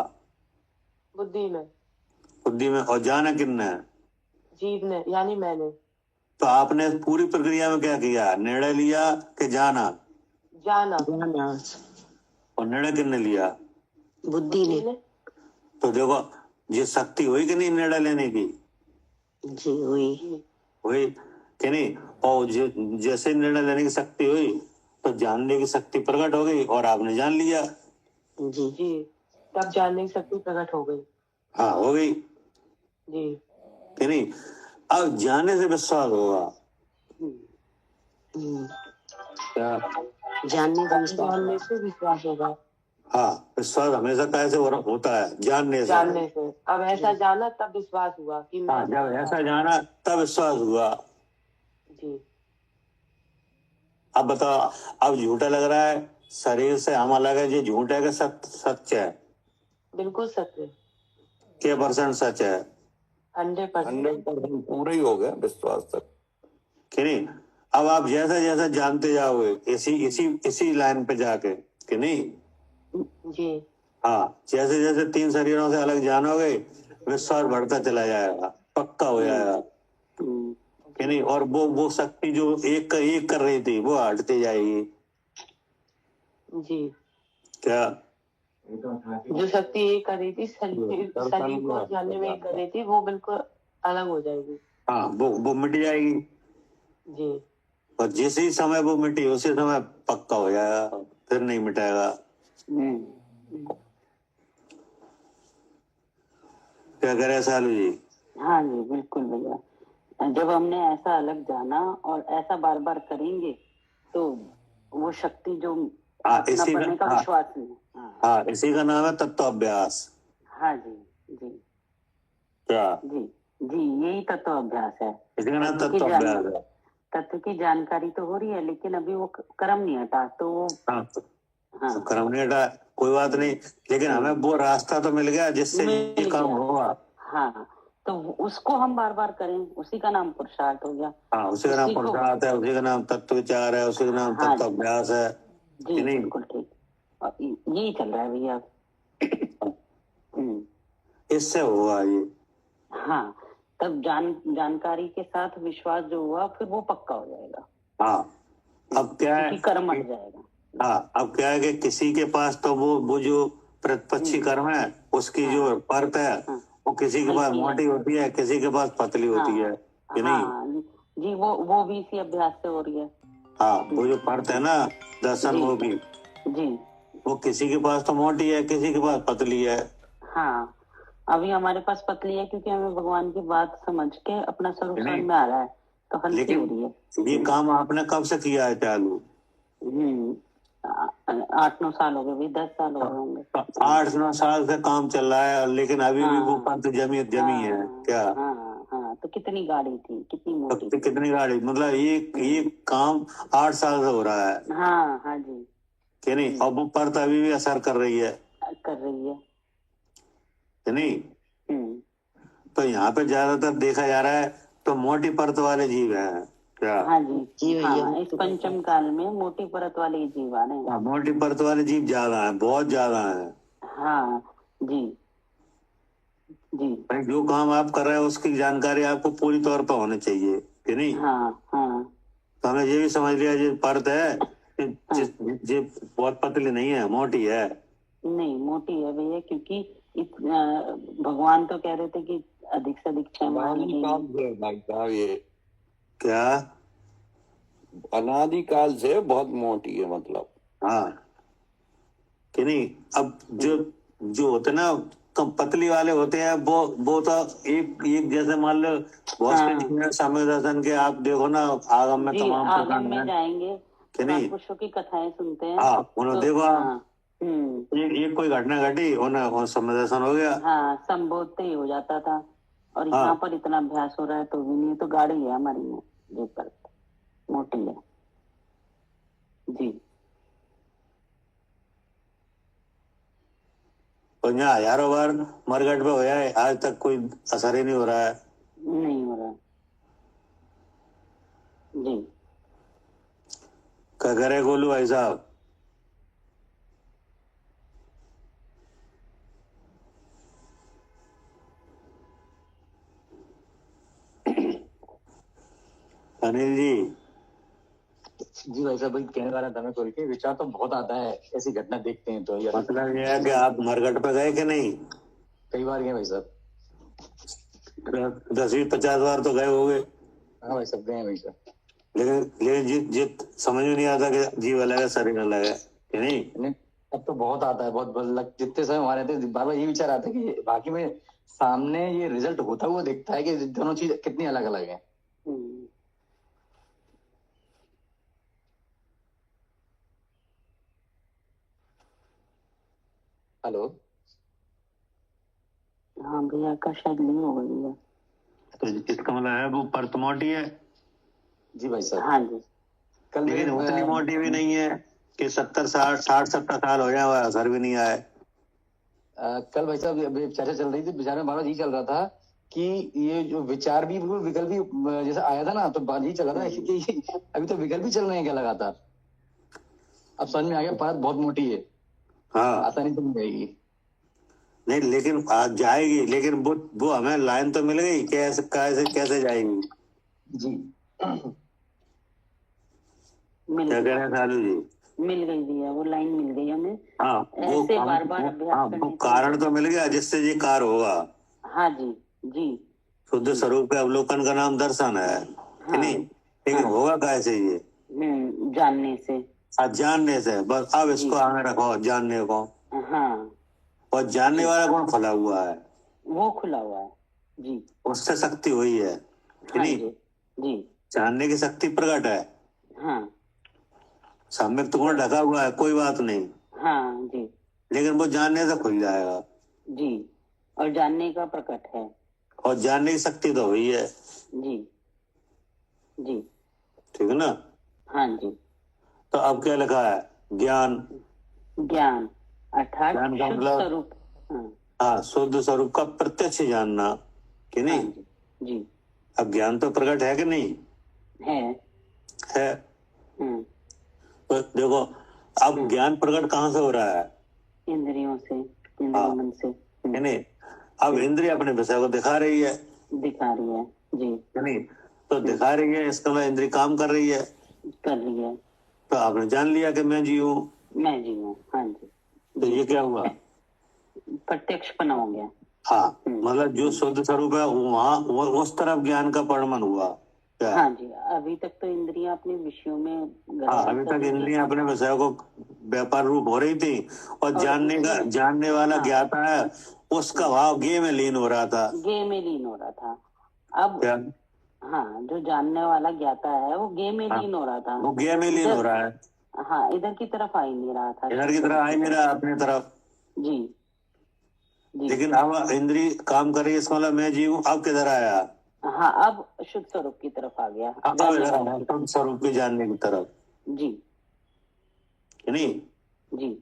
बुद्धि में। बुद्धि में। और जाना किसने? जीव ने, यानी मैंने। तो आपने पूरी प्रक्रिया में क्या किया? निर्णय लिया कि जाना? जाना। और निर्णय किसने लिया? बुद्धि ने। तो देखो, ये शक्ति हुई कि नहीं निर्णय लेने की? जी हुई। हुई, कि नहीं? और जैसे निर्णय लेने की शक्ति हुई, तो जानने की शक्ति प्रकट हो गई, और आपने जान लिया। जी जी, तब जानने की शक्ति प्रकट हो गई। हाँ, हो गई, जी, कि नहीं? अब जाने से विश्वास होगा। क्या? जानने से विश्वास होगा। हाँ, विश्वास हमेशा कैसे होता है? जानने से। जानने से। अब ऐसा जाना तब विश्वास हुआ कि मैं। हाँ, जब ऐसा जाना तब विश्वास हुआ। जी, अब बताओ, अब झूठा लग रहा है, शरीर से हम अलग है, ये झूठ है कि सच है? बिल्कुल सत्य। क्या % सच है? 100%। 100% पूरा ही हो गया विश्वास तक, कि नहीं? अब आप जैसा जैसा जानते जाओगे, इसी लाइन पे जाके, कि नहीं? जी हाँ, जैसे जैसे 3 शरीरों से अलग जानोगे, विश्वास बढ़ता चला जाएगा, पक्का हो जाएगा, कि नहीं? और वो शक्ति जो एक कर रही थी, वो हटती जाएगी। जी, क्या? जो शक्ति ये कर रही थी, शरीर को जानने में कर रही थी, वो बिल्कुल अलग हो जाएगी। हाँ, वो मिट जाएगी। जी, और जिस ही समय वो मिटी, उसी समय पक्का हो जाएगा, फिर नहीं मिटाएगा। क्या करे सालू जी? हाँ जी, बिल्कुल भैया। जब हमने ऐसा अलग जाना और ऐसा बार बार करेंगे, तो वो शक्ति जो हाँ, इसी बनने का हाँ, विश्वास नहीं। हाँ, इसी का नाम है तत्वाभ्यास। हाँ जी जी क्या? जी जी, यही तत्वाभ्यास है। इसी का नाम तत्वाभ्यास है। तत्व की जानकारी तो हो रही है, लेकिन अभी वो कर्म नहीं हटा, तो वो हाँ, हाँ कर्म नहीं हटा, कोई बात नहीं, लेकिन हमें वो रास्ता तो मिल गया जिससे मिल ये काम गया। होगा। हाँ, तो उसको हम बार बार करें, उसी का नाम पुरुषार्थ हो गया। हाँ, उसी का नाम उसी को- पुरुषार्थ है, उसी का नाम तत्व विचार है, उसी का नाम हाँ तत्व अभ्यास है जी, कि नहीं? बिल्कुल ठीक। और यही चल रहा है भैया। इससे होगा ये। हाँ, तब जानकारी के साथ विश्वास जो हुआ फिर वो पक्का हो जाएगा। हाँ, अब क्या है, क्योंकि कर्म हट जाएगा। हाँ, अब क्या है कि किसी के पास तो वो जो प्रतिपक्षी कर्म है उसकी जो परत है वो किसी के पास हल्की है। मोटी होती है, किसी के पास पतली होती है कि नहीं? हाँ जी, वो भी इसी अभ्यास से हो रही है। हाँ, वो जो परत है ना दर्शन वो भी, जी, वो किसी के पास तो मोटी है, किसी के पास पतली है। हाँ, अभी हमारे पास पतली है क्योंकि हमें भगवान की बात समझ के अपना स्वरूप समझ में आ रहा है, तो हल्की हो रही है। लेकिन ये काम आपने कब से किया है चालू? 8-9 साल हो गए भाई, 10 साल हो गए होंगे। 8-9 साल से काम चल रहा है, लेकिन अभी भी वो परत जमी है क्या? हाँ, तो कितनी गाड़ी थी, कितनी मोटी तो कितनी गाड़ी, मतलब ये काम 8 साल से हो रहा है हाँ जी, कि नहीं? अब वो परत अभी भी असर कर रही है कर रही है कि नहीं? तो यहाँ पे ज्यादातर देखा जा रहा है तो मोटी परत वाले जीव हैं क्या? हाँ जी, हाँ, इस पंचम काल में मोटी परत वाले ही जीव आ रहे हैं। हाँ, मोटी परत वाले जीव ज्यादा है, बहुत ज्यादा है। हाँ जी, भाई जो काम आप कर रहे हैं उसकी जानकारी आपको पूरी तौर पर होनी चाहिए कि नहीं? हाँ, तो हमें ये भी समझ लिया जो परत है ये बहुत पतली नहीं है, मोटी है। नहीं, मोटी है भैया, क्योंकि भगवान तो कह रहे थे कि अधिक से अधिक 6 माह लगेंगे। भाई साहब ये क्या? अनादिकाल से बहुत मोटी है मतलब। हाँ कि नहीं? अब जो होते ना कम पतली वाले होते हैं वो तो एक जैसे मान लो बहुत से जीव हैं, समय दर्शन के आप देखो ना, आगम में तमाम आगम प्रकार में हैं जाएंगे, कि नहीं? पुरुषों की कथाएं सुनते हैं। हाँ, उन्होंने देखो आप हम्म, कोई घटना घटी उन्हें समय दर्शन हो गया। हाँ, संबोधते ही हो जाता था। और हाँ। यहाँ पर इतना अभ्यास हो रहा है तो भी नहीं, तो गाड़ी है हमारी में जी, पर मोटी है जी। तो यहाँ हजारों बार मरघट पे होया है, आज तक कोई असर ही नहीं हो रहा है। नहीं हो रहा जी। क्या करे गोलू भाई साहब? अनिल जी, जी भाई साहब, भाई कहने वाला था मैं खोल के, विचार तो बहुत आता है ऐसी घटना देखते हैं तो यार। मतलब ये है कि आप मरघट पे गए कि नहीं? कई बार गए भाई साहब। 10-20-50 बार तो गए होंगे। हाँ भाई साहब, गए हैं भाई साहब। लेकिन जित समझ में नहीं आता कि जीव अलग है शरीर अलग है कि नहीं? अब तो बहुत आता है, बहुत जितने समय हमारे थे बार बार ये विचार आता है कि बाकी में सामने ये रिजल्ट होता हुआ दिखता है कि दोनों चीज कितनी अलग अलग है। हेलो, हाँ भैया का शायद नहीं हो गई है। तो इसका मतलब है वो परत मोटी है। जी भाई साहब। हाँ जी, कल लेकिन उतनी मोटी भी नहीं है कि 60-70 साल हो जाए और असर भी नहीं आए। कल भाई साहब अभी चर्चा चल रही थी, विचार में बार बार यही चल रहा था कि ये जो विचार भी बिल्कुल विकल्प भी जैसे आया था ना, तो बात यही चल रहा था कि अभी तो विकल्प भी चल रहे हैं क्या लगातार। अब समझ में आ गया परत बहुत मोटी है। हाँ, आसानी से मिल जाएगी। नहीं लेकिन आज जाएगी, लेकिन वो हमें लाइन तो मिल गई, कैसे जाएगी? जी क्या कह रहे हैं सालू जी? मिल गई भैया, वो लाइन मिल गई हमें। हाँ, ऐसे बार बार अभ्यास वो कारण तो मिल गया जिससे ये कार्य होगा। हाँ जी जी। शुद्ध स्वरूप के अवलोकन का नाम दर्शन है कि नहीं? लेकिन होगा कैसे ये? जानने से, जानने से। बस अब इसको आगे रखो, जानने को। हाँ, और जानने वाला कौन खुला हुआ है? वो खुला हुआ है जी। उससे शक्ति हुई है कि नहीं? जी, जानने की शक्ति प्रकट है। हाँ, सम्यक तो कौन ढका हुआ है, कोई बात नहीं, हाँ जी लेकिन वो जानने से खुल जाएगा जी। और जानने का प्रकट है, और जानने की शक्ति तो हुई है जी जी। ठीक है ना? हाँ जी। तो अब क्या लिखा है? ज्ञान ज्ञान अर्थात ज्ञान का शुद्ध मतलब- स्वरूप। हाँ, हाँ, शुद्ध स्वरूप का प्रत्यक्ष जानना कि हाँ नहीं। जी, जी अब ज्ञान तो प्रकट है कि नहीं है। है। हम्म, तो देखो, अब ज्ञान प्रकट कहाँ से हो रहा है, इंद्रियों से, इंद्रिय हाँ। मन से। कि नहीं। अब इंद्रिय अपने विषय को दिखा रही है दिखा रही है जी, कि नहीं। तो दिखा रही है, इसका मतलब इंद्रिय काम कर रही है। कर रही है। तो आपने जान लिया कि मैं जी हूँ, मैं जी हूँ। हाँ जी, तो ये क्या हुआ। प्रत्यक्षपना हो गया। हाँ, मतलब जो शुद्ध स्वरूप है वहाँ उस तरफ ज्ञान का परिणमन हुआ क्या। हाँ जी, अभी तक तो इंद्रियां अपने विषयों में हाँ, अभी तक इंद्रियां अपने विषय को व्यापार रूप हो रही थी, और जानने वाला हाँ। ज्ञाता है, उसका भाव गे में लीन हो रहा था। गे में लीन हो रहा था। अब क्या, हाँ, जो जानने वाला ज्ञाता है वो गे में हाँ, लीन हो रहा था। वो गे में लीन हो रहा है, हाँ, इधर की तरफ आ ही नहीं रहा था। इधर की तरफ आ ही नहीं रहा अपनी तरफ। जी जी। लेकिन अब इंद्री काम कर रही है, इसका मतलब मैं जी हूँ, अब किधर आया। हाँ, अब शुद्ध स्वरूप की तरफ आ गया। अब इधर आया शुद्ध स्वरूप के जानने की तरफ, जी कि नहीं। जी।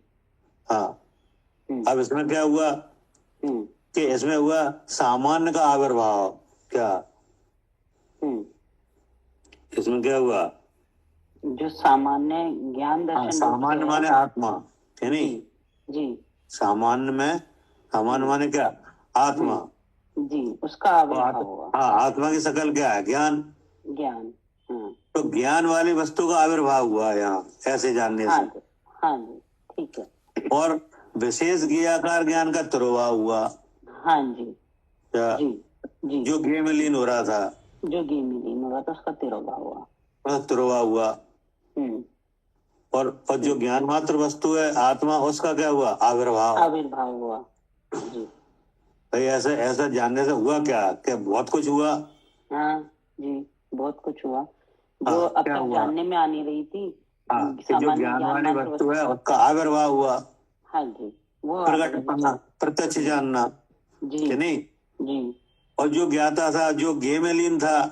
हाँ, अब इसमें क्या हुआ कि इसमें हुआ सामान्य का आविर्भाव। क्या, इसमें क्या हुआ, जो सामान्य ज्ञान हाँ, दर्शन सामान्य माने आत्मा, है नहीं। जी सामान्य माने क्या, आत्मा। जी, उसका आविर्भाव हुआ। हाँ, आत्मा की शकल क्या है, ज्ञान। ज्ञान। तो ज्ञान वाली वस्तु का आविर्भाव हुआ यहाँ, ऐसे जानने हाँ से। जी, हाँ जी, ठीक है। और विशेष ज्ञाकार ज्ञान का तिरोभाव हुआ। हाँ जी क्या, जी जी। जो ज्ञ में लीन हो रहा था, जो गे में लीन हो रहा था उसका तिरोभाव हुआ। तिरोभाव हुआ। और जो ज्ञान मात्र वस्तु है आत्मा, उसका क्या हुआ, आविर्भाव हुआ। जी भाई, ऐसा जानने से हुआ क्या, बहुत कुछ हुआ। हाँ जी, बहुत कुछ हुआ जो हाँ, अब क्या तक हुआ? जानने में आ नहीं रही थी। हाँ, कि जो ज्ञान वाली वस्तु है उसका आविर्भाव हुआ। हाँ जी, वो प्रकटपना, प्रत्यक्ष जानना, जी कि नहीं। जी। और जो ज्ञाता था, जो ज्ञ में लीन था,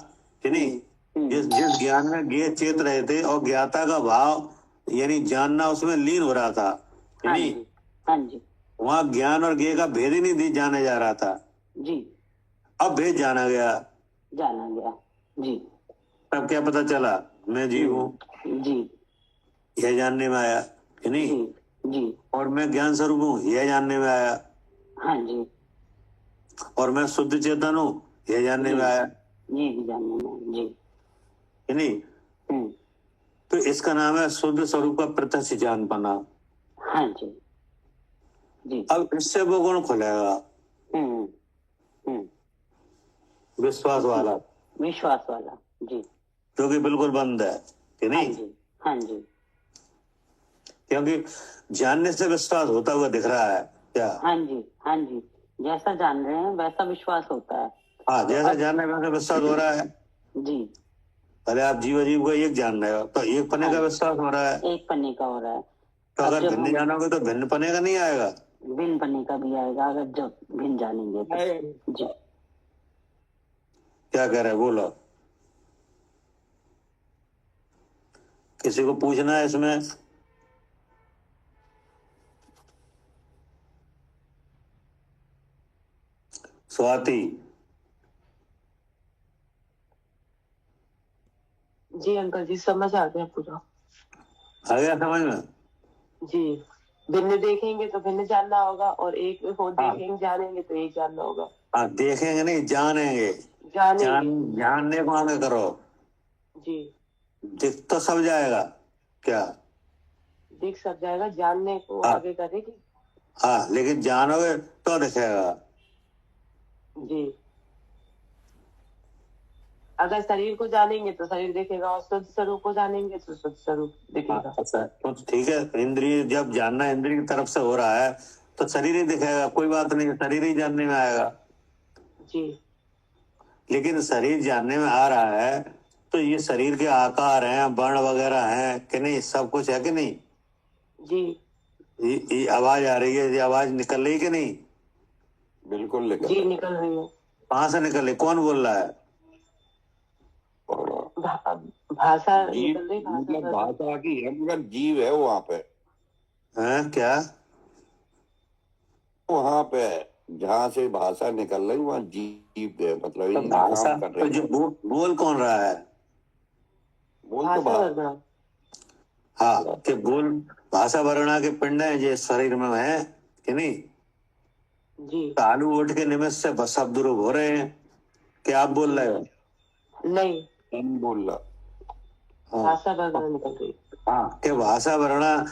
कि नहीं। जिस ज्ञान में ज्ञ चेत रहे थे और ज्ञाता का भाव यानी जानना उसमें लीन हो रहा था, कि हाँ नहीं। जी, हाँ जी वहाँ ज्ञान और ज्ञ का भेद ही नहीं जाना जा रहा था, जी। अब भेद जाना गया। जी। तब क्या पता चला, मैं जीव हूँ, जी यह जानने में आया, कि नहीं। जी जी। और मैं ज्ञान स्वरूप हूँ, यह जानने में आया। हाँ जी। और मैं शुद्ध चेतन हूँ, यह जानने में आया, ये भी जानने में। जी, कि नहीं। तो इसका नाम है शुद्ध स्वरूप का प्रत्यक्ष ज्ञान पाना। हाँ जी जी। अब इससे वो गुण खुलेगा, विश्वास वाला, जी, जो कि बिल्कुल बंद है, कि हाँ नहीं। जी, हाँ जी। क्योंकि जानने से विश्वास होता हुआ दिख रहा है क्या। हाँ जी, हाँ जी, जैसा जान रहे हैं वैसा विश्वास होता है। हाँ, जैसा जानने में वैसा विश्वास हो रहा है। जी। पहले आप जीव अजीव को एक जान रहे हो, तो एक पने का विश्वास हो रहा है। एक पन्ने का हो रहा है। तो अगर भिन्न जानोगे तो भिन्न पने का नहीं आएगा। भिन्न पन्ने का भी आएगा अगर जब भिन्न जानेंगे तो। जी, क्या कह रहे हैं, बोलो। किसी को पूछना है इसमें। स्वाति, जी अंकल जी, समझ आ गया पूरा। आ गया समझ में। जी, भिन्न देखेंगे तो भिन्न जानना होगा, और एक हो देखेंगे जानेंगे तो एक जानना होगा। हाँ, देखेंगे नहीं, जानेंगे। जानने को आगे करो। जी, दिख तो सब जाएगा क्या। दिख सब जाएगा, जानने को आगे करेगी। हाँ, लेकिन जानोगे तो दिखेगा। जी, अगर शरीर को जानेंगे तो शरीर दिखेगा, और शुद्ध स्वरूप को जानेंगे तो शुद्ध स्वरूप दिखेगा। अच्छा, तो ठीक है, इंद्रिय जब जानना इंद्रिय की तरफ से हो रहा है तो शरीर ही दिखेगा, कोई बात नहीं, शरीर ही जानने में आएगा। जी, लेकिन शरीर जानने में आ रहा है तो ये शरीर के आकार हैं, वर्ण वगैरह हैं कि नहीं, सब कुछ है कि नहीं। जी, ये आवाज आ रही है, ये आवाज निकल रही कि नहीं। बिल्कुल जी निकल रही है। कहाँ से निकल रही, कौन बोल रहा है। भाषा जीव, निकल रही, मतलब भाषा की है, मगर जीव है वहां पे। हैं क्या? वहां पे जहाँ से भाषा निकल रही वहाँ जीव है, मतलब तो ये भाषा काम कर तो रहे जो हैं। बोल कौन रहा है? बोल तो भाषा वर्णा। हाँ, कि बोल भाषा वर्णा के पिंड है ये शरीर में है कि नहीं? जी तालु उठ के निमित्त से बस शब्द रूप हो रहे हैं। क्या आप बोल रहे हो? नहीं, नहीं बोल रहा। हाँ भाषा वर्णा निकल रही। हाँ, कि भाषा वर्णा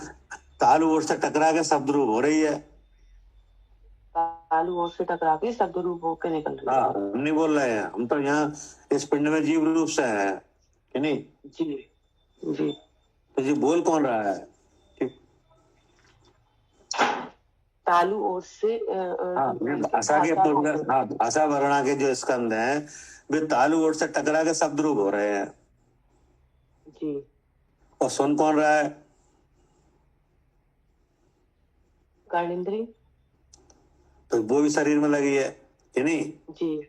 तालु ओर से टकरा के शब्द रूप हो रही है। तालु ओर से टकरा के शब्द रूप होकर निकल रही हाँ, है। हम नहीं बोल रहे हैं, हम तो यहाँ इस पिंड में जीव रूप से हैं कि नहीं? जी जी। तो ये बोल कौन रहा है? तालु ओर से हाँ, भाषा के हाँ, भाषा वर्णा के जो स्कंद हैं वे तालु ओर से टकरा के शब्द रूप हो रहे हैं। जी। और सुन कौन रहा है? कर्णेंद्री। तो वो भी शरीर में लगी है कि नहीं? जी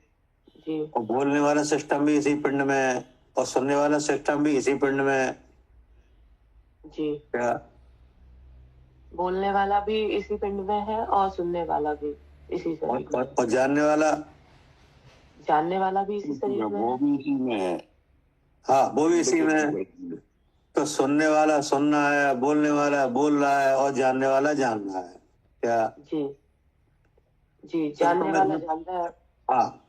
जी। और बोलने वाला सिस्टम भी इसी पिंड में है और सुनने वाला सिस्टम भी इसी पिंड में है। जी। क्या? बोलने वाला भी इसी पिंड में है और सुनने वाला भी इसी शरीर में। और जानने जानने वाला भी इसी शरीर में वो है। भी इसी में है। हाँ, वो भी इसी में है। तो सुनने वाला सुनना है, बोलने वाला बोल रहा है और जानने वाला जान रहा है। क्या? जी जी। जानने वाला जान रहा है। हाँ,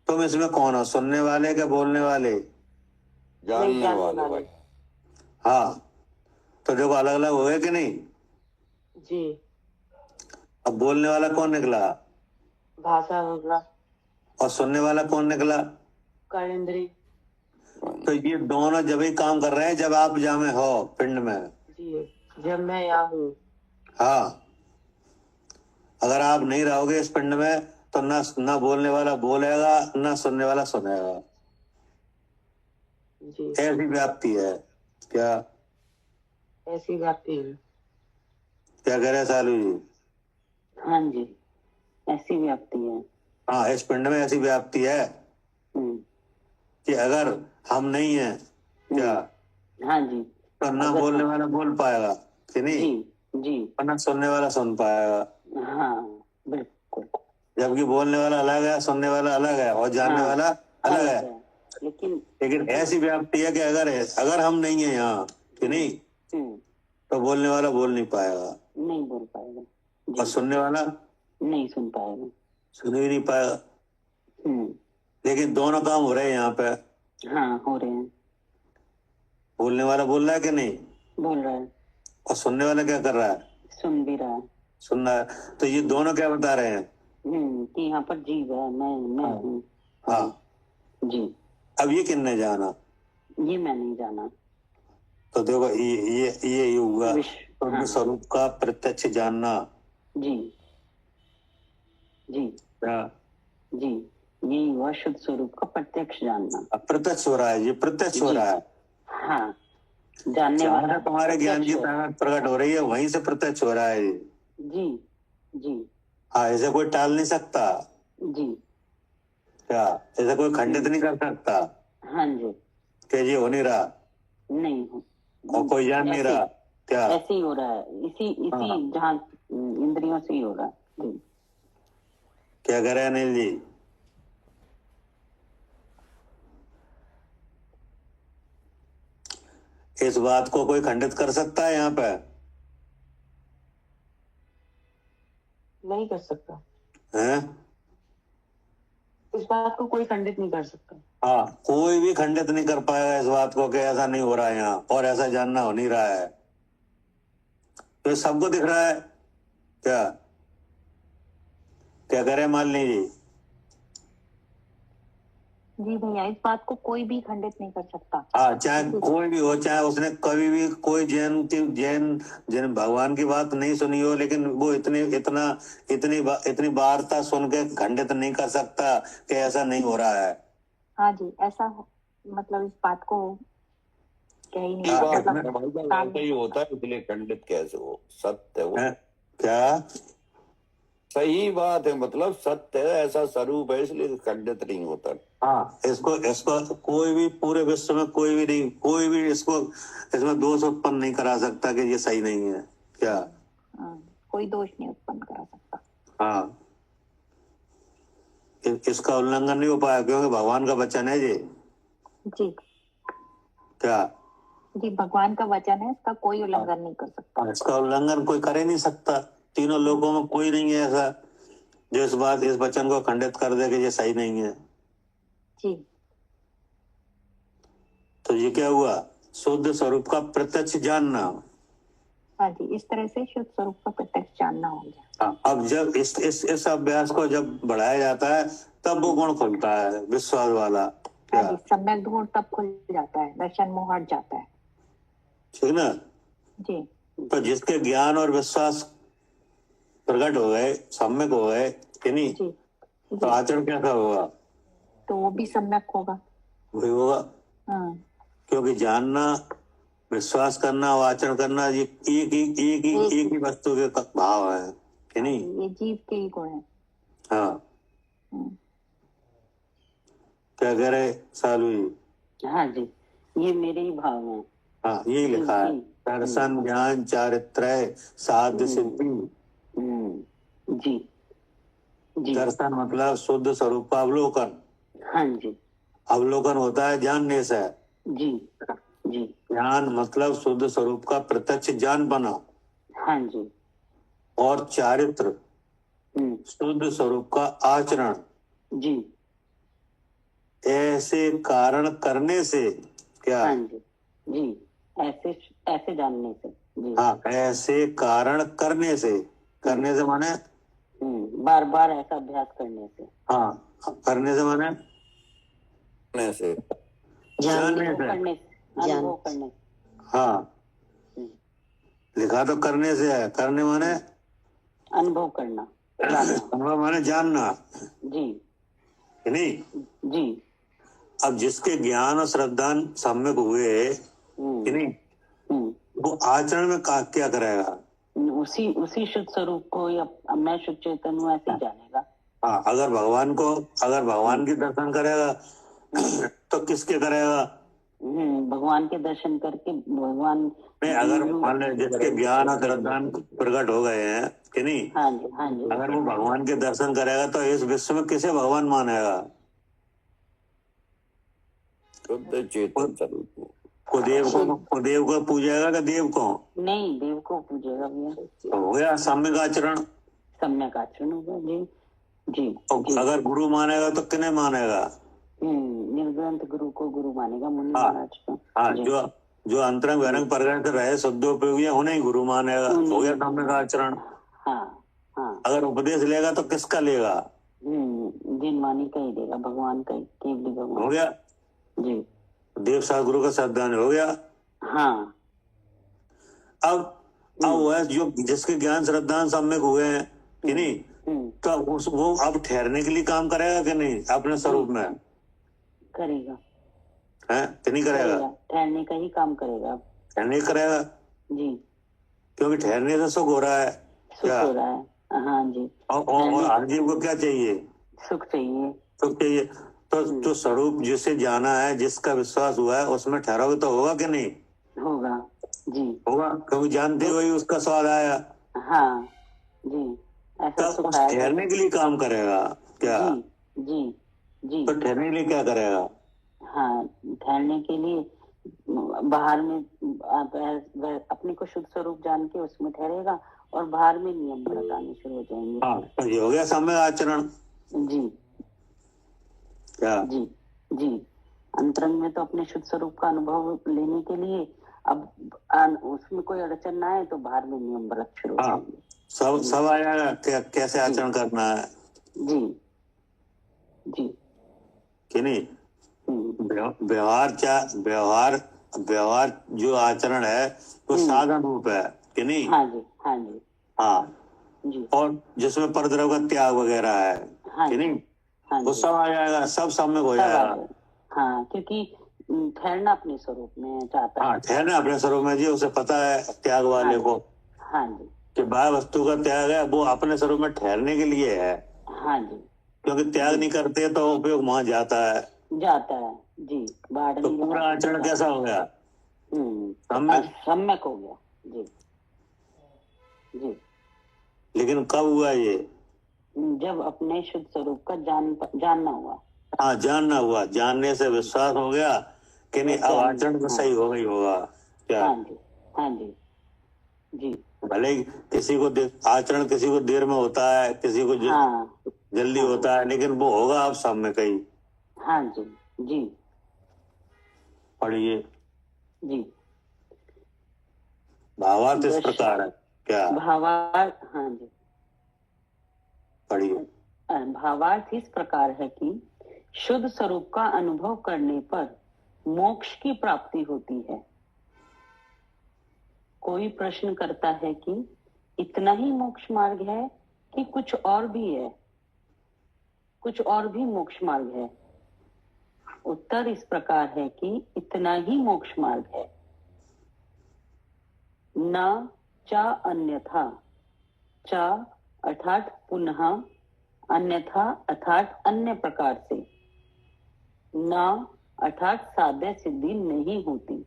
तुम इसमें कौन हो, सुनने वाले क्या बोलने वाले? जानने वाले भाई। हाँ, तो देखो अलग अलग हो गए कि नहीं? जी। अब बोलने वाला कौन निकला? भाषा वर्णा। और सुनने वाला कौन निकला? कर्णेंद्री। तो ये दोनों जब ही काम कर रहे हैं जब आप जामे हो पिंड में। जी, जब मैं यहाँ हूँ। हाँ, अगर आप नहीं रहोगे इस पिंड में तो ना बोलने वाला बोलेगा ना सुनने वाला सुनेगा। जी। ऐसी व्याप्ति है। क्या? ऐसी व्याप्ति है। क्या कह रहे हैं सालू जी? हाँ जी, ऐसी व्याप्ति है। हाँ, इस पिंड में ऐसी व्याप्ति है हम्म, कि अगर हम नहीं है क्या हाँ जी। तो ना अगर बोलने वाला बोल पाएगा कि नहीं, जी जी। और ना सुनने वाला सुन पाएगा। हाँ बिल्कुल। जबकि बोलने वाला अलग है, सुनने वाला अलग है और जानने हाँ, वाला अलग है। लेकिन ऐसी व्याप्ति है कि अगर हम नहीं है यहाँ कि नहीं तो बोलने वाला बोल नहीं पाएगा नहीं बोल पाएगा जी, और सुनने वाला नहीं सुन पाएगा। सुन ही नहीं पाएगा। हम्म, लेकिन दोनों काम हो रहे हैं यहाँ पे। हाँ हो रहे हैं। बोलने वाला बोल रहा है कि नहीं, बोल रहा है, और सुनने वाला क्या कर रहा है? सुन भी रहा है। सुन रहा है। तो ये दोनों क्या बता रहे हैं? कि यहाँ पर जीव है, मैं हूँ। हाँ, जी। अब ये किसने जाना? ये मैं नहीं जाना। तो देखो ये हुआ हाँ, उनके स्वरूप का प्रत्यक्ष जानना। जी जी क्या? जी, यही हुआ शुद्ध स्वरूप का प्रत्यक्ष जानना। अब प्रत्यक्ष हो रहा है, ये प्रत्यक्ष हो जी। रहा है। हाँ, जानने जहाँ वाला से तुम्हारे ज्ञान की प्रत्यक्ष है। ताकत प्रकट हो रही है वहीं से प्रत्यक्ष हो रहा है ये। जी जी हाँ, ऐसे कोई टाल नहीं सकता। जी। क्या? ऐसे कोई खंडित नहीं कर सकता हाँ जी। कि ये हो नहीं रहा नहीं हो, और कोई जान नहीं ऐसे- रहा। क्या? ऐसे ही हो रहा है, इसी हाँ। जहाँ इंद्रियों से ही हो रहा है। जी। क्या कह रहे हैं अनिल जी? इस बात को कोई खंडित कर सकता है यहाँ पे? नहीं कर सकता। हैं? इस बात को कोई खंडित नहीं कर सकता। हाँ, कोई भी खंडित नहीं कर पाएगा इस बात को कि ऐसा नहीं हो रहा है यहाँ और ऐसा जानना हो नहीं रहा है। तो ये सबको दिख रहा है। क्या क्या करे मालिनी जी? जी भैया, इस बात को कोई भी खंडित नहीं कर सकता। हाँ, चाहे कोई भी हो, चाहे उसने कभी भी कोई जैन भगवान की बात नहीं सुनी हो, लेकिन वो इतनी वार्ता सुन के खंडित नहीं कर सकता कि ऐसा नहीं हो रहा है। हाँ जी, ऐसा मतलब इस बात को कह ही नहीं हाँ, मतलब ऐसा ही होता है, इसलिए खंडित कैसे हो? सत्य है वो। क्या? सही बात है, मतलब सत्य है, ऐसा स्वरूप है, इसलिए खंडित नहीं होता। हाँ, इसको कोई भी पूरे विश्व में कोई भी इसमें दोष उत्पन्न नहीं करा सकता कि ये सही नहीं है। क्या? कोई दोष नहीं उत्पन्न करा सकता। हाँ, इसका उल्लंघन नहीं हो पाया क्योंकि भगवान का वचन है ये। जी क्या जी, भगवान का वचन है, इसका कोई उल्लंघन नहीं कर सकता। इसका उल्लंघन कोई कर ही नहीं सकता। तीनों लोगों में कोई नहीं है ऐसा जो इस वचन को खंडित कर दे कि ये सही नहीं है। जी तो ये क्या हुआ? शुद्ध स्वरूप का प्रत्यक्ष जानना। हाँ जी, इस तरह से शुद्ध स्वरूप का प्रत्यक्ष जानना हो गया। हाँ, अब जब इस अभ्यास को जब बढ़ाया जाता है तब वो गुण खुलता है विश्वास वाला। हाँ जी, सम्यक गुण तब खुल जाता है, दर्शन मोह हट जाता है। ठीक ना? जी तो जिसके ज्ञान और विश्वास प्रकट हो गए, सम्यक हो गए कि नहीं, जी तो आचरण कैसा होगा? तो वो भी सम्यक होगा। वही होगा, हाँ क्योंकि जानना, विश्वास करना और आचरण करना ये एक ही वस्तु के भाव है कि नहीं? ये जीव के ही गुण है। हाँ, क्या कह रहे सालू जी? हाँ जी, ये मेरे ही भाव हैं। हाँ, यही लिखा है, दर्शन ज्ञान चारित्र साध्य सिद्धि। जी जी दर्शन मतलब शुद्ध स्वरूप का अवलोकन। हाँ जी अवलोकन होता है जानने से। जी जी ज्ञान मतलब शुद्ध स्वरूप का प्रत्यक्ष जान बना। हाँ जी और चारित्र शुद्ध स्वरूप का आचरण। जी ऐसे कारण करने से क्या? हाँ जी जी, ऐसे ऐसे जानने से। जी हाँ, ऐसे कारण करने से माने बार बार ऐसा अभ्यास करने से। हाँ, करने से माने से जानने से। करने से, अनुभव करने से। हाँ, लिखा तो करने से है, करने माने अनुभव करना, जानना। अनुभव माने जानना जी कि नहीं? जी अब जिसके ज्ञान और श्रद्धा सम्यक हुए कि नहीं, वो आचरण में क्या करेगा? उसी शुद्ध स्वरूप को या मैं शुद्ध चैतन्य हूँ ऐसे ही जानेगा। हाँ, अगर भगवान की दर्शन करेगा तो किसके करेगा? भगवान के दर्शन करके भगवान नहीं, अगर मान लो जिसके ज्ञान और श्रद्धा प्रकट हो गए हैं कि नहीं, हाँ जी हाँ जी, अगर वो भगवान के दर्शन करेगा तो इस विश्व में किसे भगवान मानेगा? शुद्ध चेतन स्वरूप को। कुदेव को पूजेगा कि देव को? नहीं, देव को पूजेगा भैया। तो हो गया सम्यक आचरण। सम्यक आचरण होगा। जी जी और अगर गुरु मानेगा तो किन्हें मानेगा? निर्ग्रंथ गुरु को गुरु मानेगा, मुनि हाँ, महाराज को। हाँ, जो अंतरंग बहिरंग प्रकट रहे शुद्धोपयोगी है उन्हें गुरु मानेगा। हो गया सम्यक आचरण। हाँ हाँ, अगर उपदेश लेगा तो किसका लेगा? जिन मानी का ही देगा, भगवान का ही, केवली हो भगवान। गया, जी देव साथ गुरु का श्रद्धा हो गया। हाँ, अब वह जो जिसके ज्ञान श्रद्धा सम्यक हुए हैं कि नहीं, तो वो अब ठहरने के लिए काम करेगा कि नहीं अपने स्वरूप में? करेगा है कि नहीं करेगा? ठहरने का ही काम करेगा। ठहरने करेगा जी, क्योंकि ठहरने से सुख हो रहा है। सुख हो रहा है। हाँ जी, और हर जीव को क्या चाहिए? सुख चाहिए। सुख चाहिए। तो जो स्वरूप जिसे जाना है, जिसका विश्वास हुआ है, उसमें ठहरोगे तो होगा कि नहीं? होगा जी, होगा, क्योंकि जानते हुए उसका स्वाद आया। हाँ जी, ऐसा तब सुख उस आएगा। ठहरने के लिए काम करेगा क्या? जी जी जी, तो ठहरने के लिए क्या करेगा? हाँ, ठहरने के लिए बाहर में अपने को शुद्ध स्वरूप जान के उसमें ठहरेगा और बाहर में नियम बताने शुरू हो जाएंगे। हाँ, तो ये हो गया सम्यक आचरण। जी क्या? जी जी, अंतरंग में तो अपने शुद्ध स्वरूप का अनुभव लेने के लिए अब उसमें कोई अड़चन ना आए तो बाहर में नियम बरत शुरू हो हाँ, जाएंगे। सब आ जाएगा कैसे आचरण करना है जी जी कि नहीं? व्यवहार जो आचरण है वो साधन रूप है कि नहीं? हाँ जी हाँ जी हाँ, जी, और जिसमें परद्रव्य का त्याग वगैरह है हाँ कि जी, नहीं, हाँ वो जी, सब आ जाएगा, सब सम्यक हो सब आ जाएगा। गए। हाँ, क्योंकि ठहरना अपने स्वरूप में चाहता है। हाँ, ठहरना अपने स्वरूप में जी, उसे पता है त्याग वाले को हाँ जी कि बाह्य वस्तु का त्याग है, वो अपने स्वरूप में ठहरने के लिए है। हाँ जी, क्योंकि त्याग नहीं करते तो उपयोग वहां जाता है। जी, बाढ़ तो नहीं पूरा लगा आचरण सकता। कैसा हो गया? सम्यक। सम्यक हो गया। जी जी लेकिन कब हुआ ये? जब अपने शुद्ध स्वरूप का जानना हुआ। हाँ, जानना हुआ, जानने से विश्वास हो गया कि नहीं, अब आचरण तो सही हो गई होगा क्या? हाँ जी, हाँ जी, जी। भले ही किसी को आचरण किसी को देर में होता है, किसी को हाँ, जल्दी होता है, लेकिन वो होगा आप सब में कहीं। हाँ जी, जी, पढ़िए। जी। भावार्थ इस प्रकार है क्या? भावार्थ, हाँ जी, पढ़िए। भावार्थ इस प्रकार है कि शुद्ध स्वरूप का अनुभव करने पर मोक्ष की प्राप्ति होती है। कोई प्रश्न करता है कि इतना ही मोक्ष मार्ग है कि कुछ और भी है, कुछ और भी मोक्ष मार्ग है? उत्तर इस प्रकार है कि इतना ही मोक्ष मार्ग है, न चा अन्यथा। चा अर्थात पुनः, अन्यथा अर्थात अन्य प्रकार से, न अर्थात साध्य सिद्धि नहीं होती।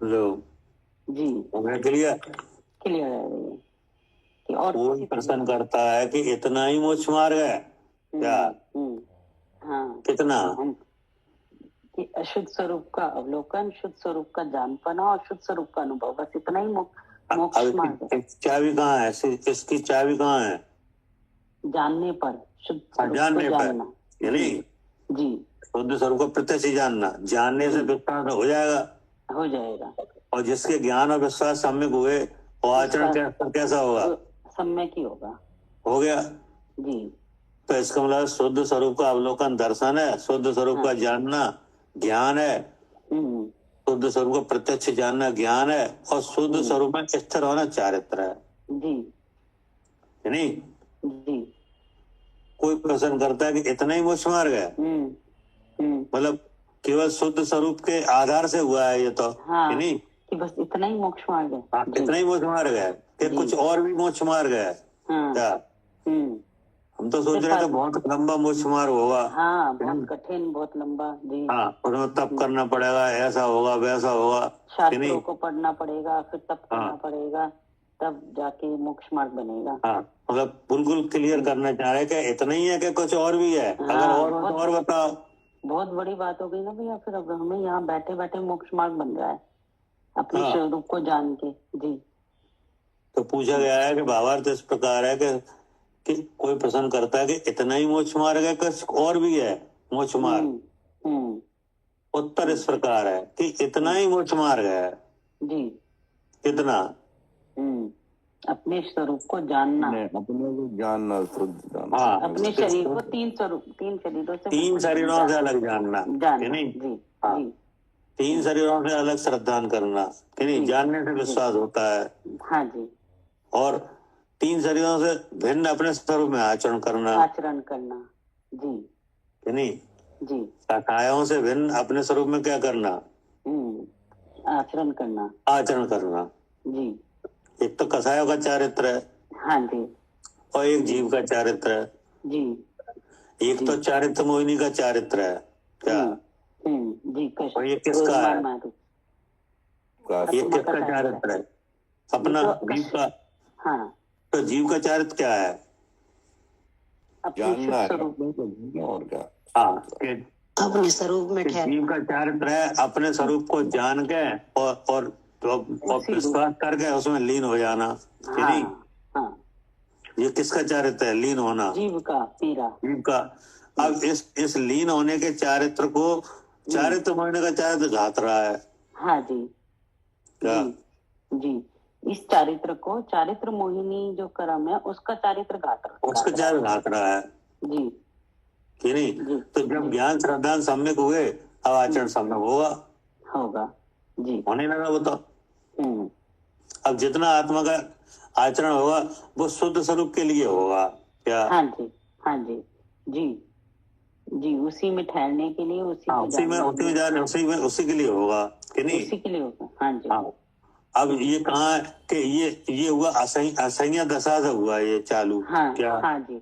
लो जी, क्लियर क्लियर है ये कि और कोई प्रश्न करता है कि इतना ही मोक्ष मार्ग है क्या? हाँ, कितना? हम कि अशुद्ध स्वरूप का अवलोकन, शुद्ध स्वरूप का जानपना और शुद्ध स्वरूप का अनुभव, बस इतना ही मोक्ष मार्ग है। चाबी कहाँ है? इसकी चाबी कहाँ है? जानने पर, शुद्ध स्वरूप जानने को पर, जानना। यानी जी, शुद्ध स्वरूप को प्रत्यक्ष जानना। जानने से विश्वास हो जाएगा, हो जाएगा। और जिसके ज्ञान और विश्वास सम्यक हुए वो आचरण कैसा होगा? सम्यक ही होगा। हो गया। जी, तो इसका मतलब शुद्ध स्वरूप का अवलोकन दर्शन है, शुद्ध स्वरूप का जानना ज्ञान है, शुद्ध स्वरूप को प्रत्यक्ष जानना ज्ञान है, और शुद्ध स्वरूप में स्थिर होना चारित्र है। जी, नहीं? जी। कोई प्रश्न करता है कि इतना ही मोक्ष मार्ग है, मतलब केवल शुद्ध स्वरूप के आधार से हुआ है ये तो? हाँ, नहीं कि बस इतना ही मोक्ष मार्ग है। हाँ, इतना ही मोक्ष मार्ग है कि कुछ और भी मोक्ष मार्ग है क्या? हम तो सोच रहे थे बहुत लंबा मोक्ष मार्ग होगा। हाँ, बहुत कठिन, बहुत लंबा। जी, हाँ, उसमें तप करना पड़ेगा, ऐसा होगा वैसा होगा, शास्त्रों को पढ़ना पड़ेगा, फिर तप करना पड़ेगा, तब जाके मोक्ष मार्ग बनेगा। हाँ, मतलब बिल्कुल क्लियर करना चाह रहे कि इतना ही है कि कुछ और भी है? अगर और हो तो और बताओ। बहुत बड़ी बात हो गई ना भैया, फिर अब हमें यहाँ बैठे बैठे मोक्ष मार्ग बन रहा है अपने स्वरूप को जान के। जी, तो पूछा गया है कि भावार्थ इस प्रकार है कि कोई प्रश्न करता है कि इतना ही मोक्ष मार्ग है, कुछ और भी है मोक्ष मार्ग? उत्तर इस प्रकार है कि इतना ही मोक्ष मार्ग है। जी, कितना? अपने स्वरूप को जानना, अपने को जानना, शुद्ध जानना। हाँ, अपने शरीर को तीन शरीरों से, तीन शरीरों से अलग जानना, नहीं? जी, हाँ, जी, तीन शरीरों से अलग श्रद्धान करना, कि नहीं? जानने से विश्वास होता है। हाँ जी, और तीन शरीरों से भिन्न अपने स्वरूप में आचरण करना, जी, कि नहीं? जी, कायाओं से भिन्न अपने स्वरूप में क्या करना? आचरण करना। जी, एक तो कसायों का चारित्र है, हाँ जी, और एक जीव का चारित्र है। जी, एक तो चारित्र मोहिनी का चारित्र है क्या? जी, और ये किसका है? ये किसका चारित्र है? अपना जीव का। हाँ, तो जीव का चारित्र क्या है? जानना है और क्या? हाँ, अपने स्वरूप में जीव का चारित्र है अपने स्वरूप को जान के और विश्वास करके उसमें लीन हो जाना, कि नहीं? हाँ, ये किसका चारित्र है? लीन होना, जीव का, जीव का। अब इस लीन होने के चारित्र को चारित्र मोहिनी का चारित्र घात रहा है। हाँ जी, क्या? जी, इस चारित्र को, चारित्र मोहिनी जो कर्म है उसका चारित्र घात रहा है, जी, कि नहीं? तो जब ज्ञान श्रद्धा सम्यक हुए, अब आचरण सम्यक होगा, जी, होने लगा वो तो। अब जितना आत्मा का आचरण होगा वो शुद्ध स्वरूप के लिए होगा क्या? हाँ जी, हाँ जी, जी, जी, उसी में ठहरने के लिए, उसी के लिए होगा, कि नहीं? उसी के लिए होगा। हाँ जी, हाँ। अब ये कहाँ है कि ये हुआ असह्य दशा से हुआ ये चालू। हाँ, क्या? हाँ जी,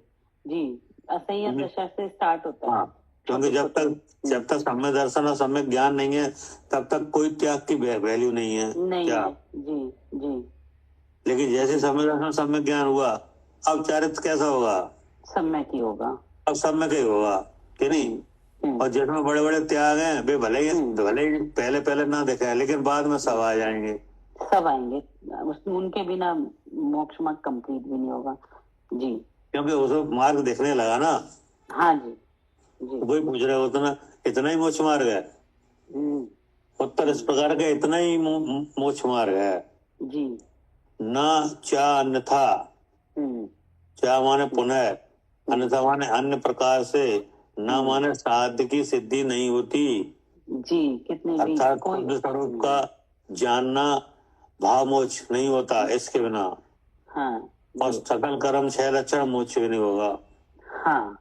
जी, असह्य दशा से स्टार्ट होता है। हाँ, क्योंकि जब तक सम्यक दर्शन और सम्यक ज्ञान नहीं है तब तक कोई त्याग की वैल्यू नहीं है। नहीं क्या? है। जी, जी, लेकिन जैसे सम्यक दर्शन सम्यक ज्ञान हुआ अब चरित्र कैसा होगा? सब में की होगा। अब सब में कहीं होगा कि नहीं? और जिसमें बड़े बड़े त्याग हैं वे भले ही पहले पहले ना दिखे हैं, लेकिन बाद में सब आ जाएंगे। सब आएंगे, उनके बिना मोक्ष मार्ग कंप्लीट भी नहीं होगा जी, क्योंकि उसे मार्ग देखने लगा ना। हाँ जी जी। वही पूछ रहे हो, इतना ही मोक्ष मार्ग है? उत्तर इस प्रकार का इतना ही मोक्ष मार्ग है जी। ना चा अन्यथा, चा माने पुनः, अन्यथा माने अन्य प्रकार से, ना माने साध्य की सिद्धि नहीं होती जी। कितने अर्थात खुद स्वरूप का जानना भाव मोक्ष नहीं होता इसके बिना। हाँ। और सकल कर्म 6 लक्षण मोक्ष भी नहीं होगा। हाँ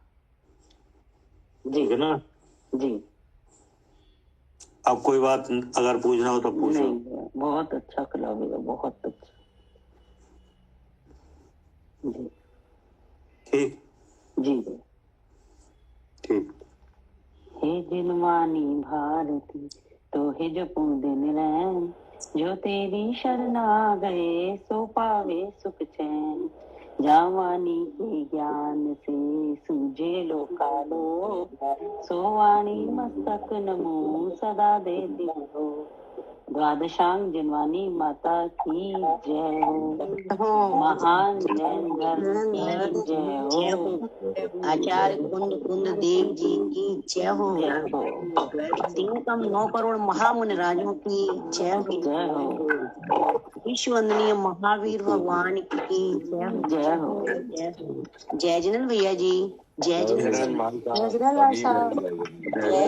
जी। ठीक है ना जी। अब कोई बात अगर पूछना हो तो पूछो। नहीं, बहुत अच्छा कला भैया, बहुत अच्छा जी। ठीक जी ठीक। हे दिनवानी भारती तो हे जपू दिन रैन, जो तेरी शरण आ गए सो पावे सुख चैन। जावानी के ज्ञान से सूझे लोकालो, सोवाणी मस्तक नमो सदा देती हो। द्वादशांग जिनवानी माता की जय हो, महान जैन धर्म की जय हो, आचार्य कुंद देव जी की जय हो, 9 करोड़ महामुनि राजों की जय हो, जय हो, विश्ववंदनीय महावीर भगवान की जय हो, जय हो। जय जिनन भैया जी, जय जिनन साहब, जय